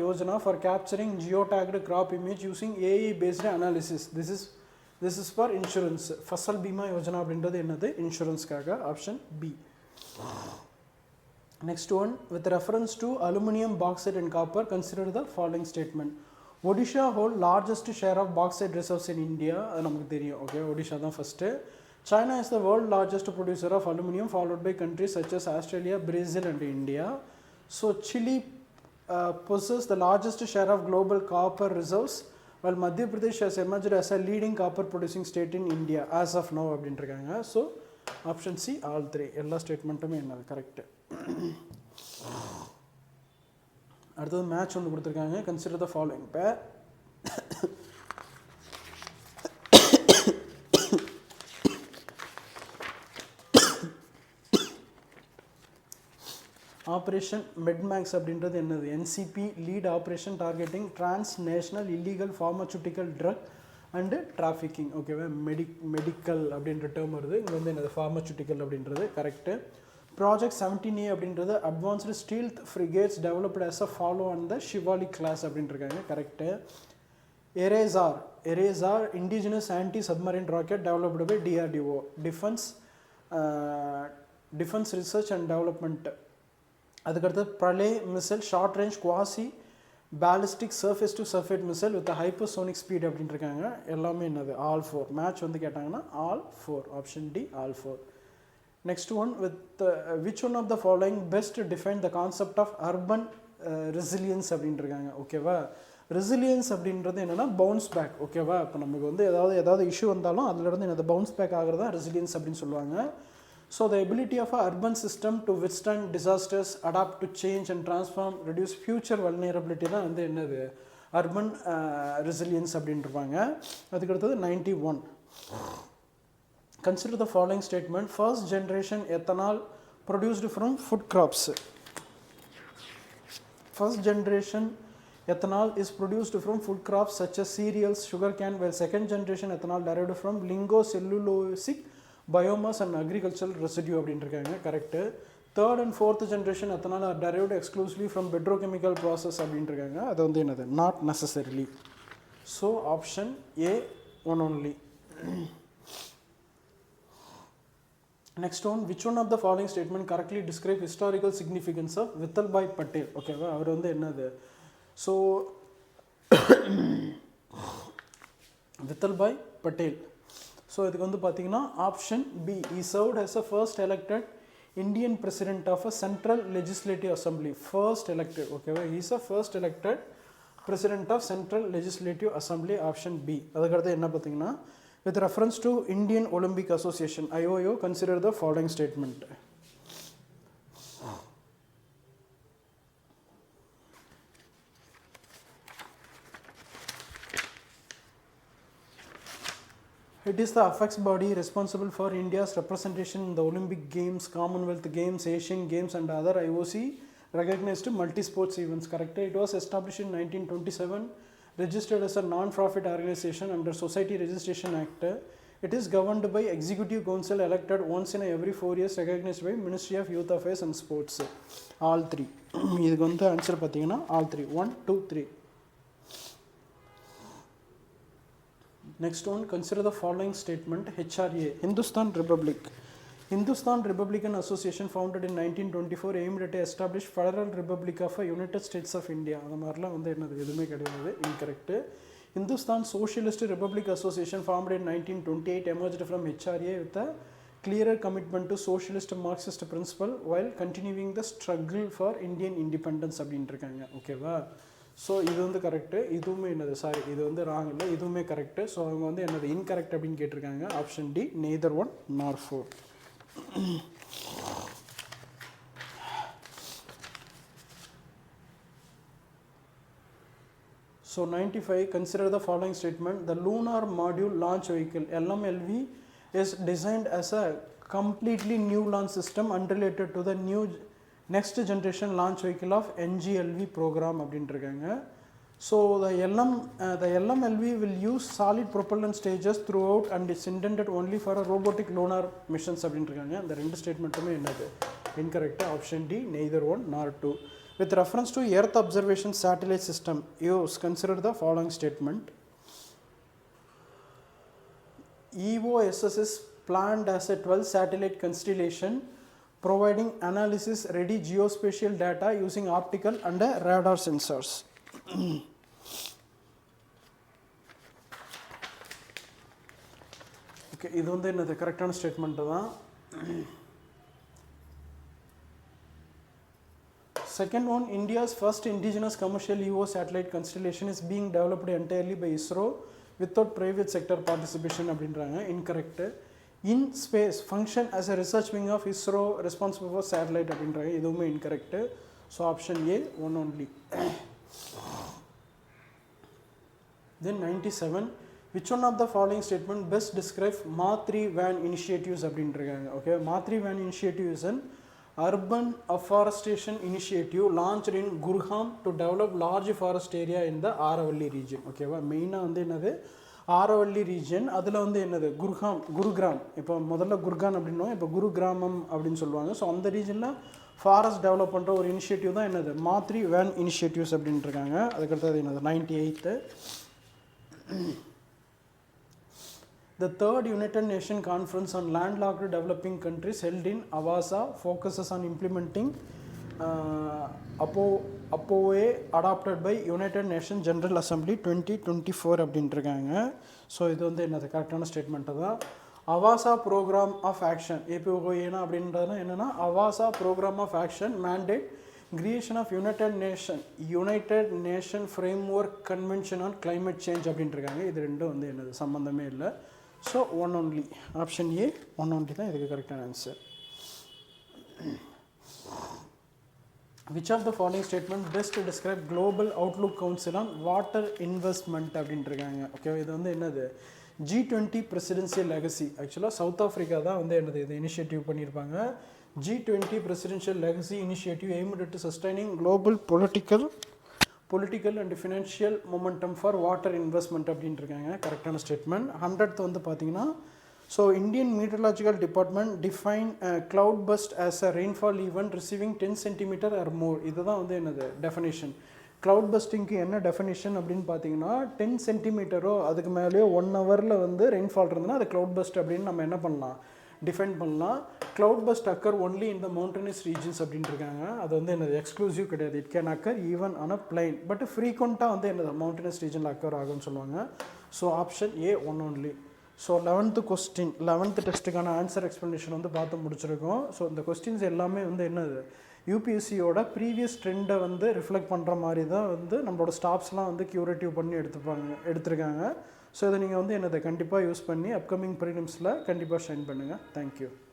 A: Yojana for capturing geotagged crop image using AI based analysis. This is for insurance. Fasal Bima Yojana அப்படின்றது என்னது இன்சூரன்ஸ்க்காக. Option B. Next one, with reference to aluminum, bauxite and copper, consider the following statement. Odisha hold largest share of bauxite reserves in India. அது நமக்கு தெரியும். Okay, Odisha தான் first. China is the world largest producer of aluminum, followed by countries such as Australia, Brazil and India. So Chile possesses the largest share of global copper reserves, while Madhya Pradesh has emerged as a leading copper producing state in India as of now அப்படின்றிருக்காங்க. So option C all 3 எல்லா ஸ்டேட்மெண்ட்டுமே என்னது correct. அடுத்தது match ஒன்று கொடுத்துருக்காங்க. Consider the following pair. Operation MedMax அப்படின்றது என்னது? NCP led operation targeting transnational illegal pharmaceutical drug and trafficking. ஓகேவா, medical அப்படின்ற டேர்ம் வருது. இங்கே வந்து என்னது ஃபார்மசூட்டிக்கல் அப்படின்றது கரெக்டு. ப்ராஜெக்ட் 17A அப்படின்றது advanced stealth frigates developed as a follow on the Shivalik class அப்படின்ட்டுருக்காங்க correct. ERASR indigenous anti submarine rocket developed by DRDO defence research and development. அதுக்கடுத்து Pralay missile short range quasi ballistic surface to surface missile with hypersonic speed அப்படின்ட்டு இருக்காங்க. எல்லாமே என்னது all 4. Match வந்து கேட்டாங்கன்னா all 4. Option D all 4. Next one with which one of the following best define the concept of urban resilience அப்படின்ட்டு இருக்காங்க. ஓகேவா, resilience அப்படின்றது என்னென்னா பவுன்ஸ் பேக். ஓகேவா, இப்போ நமக்கு வந்து ஏதாவது இஷ்யூ வந்தாலும் அதுலேருந்து என்னது பவுன்ஸ் பேக் ஆகிறது தான் ரெசிலியன்ஸ் அப்படின்னு சொல்லுவாங்க. So the ability of a urban system to withstand disasters, adapt to change and transform, reduce future vulnerability தான் வந்து என்னது அர்பன் ரெசிலியன்ஸ் அப்படின்ட்டுருப்பாங்க. அதுக்கடுத்தது 91. Consider the following statement. First generation ethanol produced from food crops. First generation ethanol is produced from food crops such as cereals, sugarcane, while second generation ethanol derived from lingocellulosic biomass and agricultural residue அப்படின்ட்டுருக்காங்க correct. Third and fourth generation ethanol are derived exclusively from petrochemical process அப்படின்ட்டுருக்காங்க. அது வந்து என்னது not necessarily. So option A one only. Next one, which one of the following statement correctly describe historical significance of Vithalbhai Patel? ஓகேவா, அவர் வந்து என்னது so Vithalbhai Patel. So இதுக்கு வந்து பார்த்தீங்கன்னா option B, he served as a first elected Indian president of a central legislative assembly. First elected, ஓகேவா, he is a first elected president of central legislative assembly. Option B. அதுக்கடுத்து என்ன பார்த்தீங்கன்னா with reference to Indian Olympic Association IOA, consider the following statement. It is the apex body responsible for India's representation in the Olympic Games, Commonwealth Games, Asian Games and other IOC recognized multi-sports events. Correct. It was established in 1927, registered as a non-profit organization under Society Registration Act. It is governed by Executive Council elected once in every 4 years, recognized by Ministry of Youth Affairs and Sports. All 3. இதுக்கு வந்து answer பார்த்தீங்கன்னா all 3. 1, 2, 3. Next one, consider the following statement. HRA, Hindustan Republic. Hindustan Republican Association founded in 1924 aimed at establish Federal Republic of a United States of India. அந்த மாதிரிலாம் வந்து என்னது எதுவுமே கிடையாது, incorrect. Hindustan Socialist Republic Association formed in 1928 emerged from HRA with a clearer commitment to socialist Marxist principle while continuing the struggle for Indian independence அப்படின்ட்டு இருக்காங்க. ஓகேவா, so இது வந்து கரெக்டு, இதுவுமே என்னது சாரி இது வந்து ராங் இல்லை, இதுவுமே கரெக்டு. ஸோ அவங்க வந்து என்னது இன்கரெக்ட் அப்படின்னு கேட்டிருக்காங்க. Option D neither 1 nor 4. So 95, consider the following statement. The Lunar Module Launch Vehicle LMLV is designed as a completely new launch system unrelated to the new next generation launch vehicle of NGLV program அப்படின்ட்டு இருக்காங்க. So the LMLV will use solid propellant stages throughout and it's intended only for a robotic lunar missions அப்படின்ட்டு இருக்காங்க. அந்த ரெண்டு ஸ்டேட்மெண்ட்டுமே என்னது incorrect. Option D neither 1 nor 2. With reference to Earth observation satellite system use, consider the following statement. EOSS is planned as a 12 satellite constellation providing analysis ready geospatial data using optical and radar sensors. Okay, இது வந்து என்னது கரெக்டான statement தான். Second one, India's first indigenous commercial EO satellite constellation is being developed entirely by ISRO without private sector participation அப்படின்றாங்க. Incorrect. In space function as a research wing of ISRO responsible for satellite அப்படின்றாங்க. இதுவுமே incorrect. So option A one only. Then 97, which one of the following statement best describe Ma3 van initiatives அப்படின்றாங்க. Okay, Ma3 van initiative is an urban afforestation initiative launched in Gurgaon to develop large forest area in the Aravalli region. Okay, மெயினாக வந்து என்னது Aravalli region. அதில் வந்து என்னது குருகிராம், இப்போ முதல்ல குர்கான் அப்படின்னும், இப்போ குருகிராமம் அப்படின்னு சொல்லுவாங்க. ஸோ அந்த ரீஜனில் ஃபாரஸ்ட் டெவலப் பண்ணுற ஒரு இனிஷியேட்டிவ் தான் என்னது மாத்ரி வேன் இனிஷியேட்டிவ்ஸ் அப்படின்ட்டு இருக்காங்க. அதுக்கடுத்தது என்னது 98th. The third United Nations Conference on Landlocked Developing Countries held in Avasa focuses on implementing APOA adopted by United Nations General Assembly 2024 அப்படின்ட்டு இருக்காங்க. ஸோ இது வந்து என்னது கரெக்டான ஸ்டேட்மெண்ட்டு தான். Awaza programme of action, APOA அப்படின்றதுனா என்னென்னா Awaza programme of action mandate creation of United Nation framework convention on climate change அப்படின்ட்டு இருக்காங்க. இது ரெண்டும் வந்து என்னது சம்மந்தமே இல்லை. So one only option A one only தான் இதுக்கு கரெக்டான answer. Which of the following statement best describe Global Outlook Council on Water Investment அப்படின்ட்டு இருக்காங்க. ஓகே, இது வந்து என்னது G20 Presidential Legacy. ஆக்சுவலாக சவுத் ஆஃப்ரிக்கா தான் வந்து என்னது இது இனிஷியேட்டிவ் பண்ணியிருப்பாங்க. G20 Presidential Legacy Initiative aimed at sustaining global political and financial momentum for water investment அப்படின்ட்டு இருக்காங்க. கரெக்டான ஸ்டேட்மெண்ட். 100th வந்து பார்த்தீங்கன்னா, so Indian meteorological department define cloud burst as a rainfall event receiving 10 cm or more. இதுதான் வந்து என்னது definition. Cloud பஸ்டிங்க்கு என்ன definition அப்படின்னு பார்த்தீங்கன்னா 10 சென்டிமீட்டரோ அதுக்கு மேலேயோ 1 ஹவரில் வந்து ரெயின்ஃபால் இருந்ததுன்னா அது க்ளவுட் பஸ்ட் அப்படின்னு நம்ம என்ன பண்ணலாம் டிஃபைன் பண்ணலாம். Cloud burst occur only in the mountainous regions அப்படின்ட்டு இருக்காங்க. அது வந்து என்னது எக்ஸ்க்ளூசிவ் கிடையாது. It can occur even on a plain, but ஃப்ரீக்வெண்ட்டாக வந்து என்னது மவுண்டனஸ் ரீஜனில் அக்கர் ஆகும்னு சொல்லுவாங்க. So option A one only. So 11th question 11th டெஸ்ட்டுக்கான ஆன்சர் எக்ஸ்ப்ளனேஷன் வந்து பார்த்து முடிச்சிருக்கோம். ஸோ இந்த கொஸ்டின்ஸ் எல்லாமே வந்து என்னது யூபிஎஸ்சியோட ப்ரீவியஸ் ட்ரெண்டை வந்து ரிஃப்ளெக்ட் பண்ணுற மாதிரி தான் வந்து நம்மளோட ஸ்டாஃப்ஸ்லாம் வந்து க்யூரேட்டிவ் பண்ணி எடுத்திருக்காங்க. ஸோ இதை நீங்கள் வந்து என்னதை கண்டிப்பாக யூஸ் பண்ணி அப்கமிங் ப்ரிலிம்ஸில் கண்டிப்பாக ஷைன் பண்ணுங்கள். தேங்க்யூ.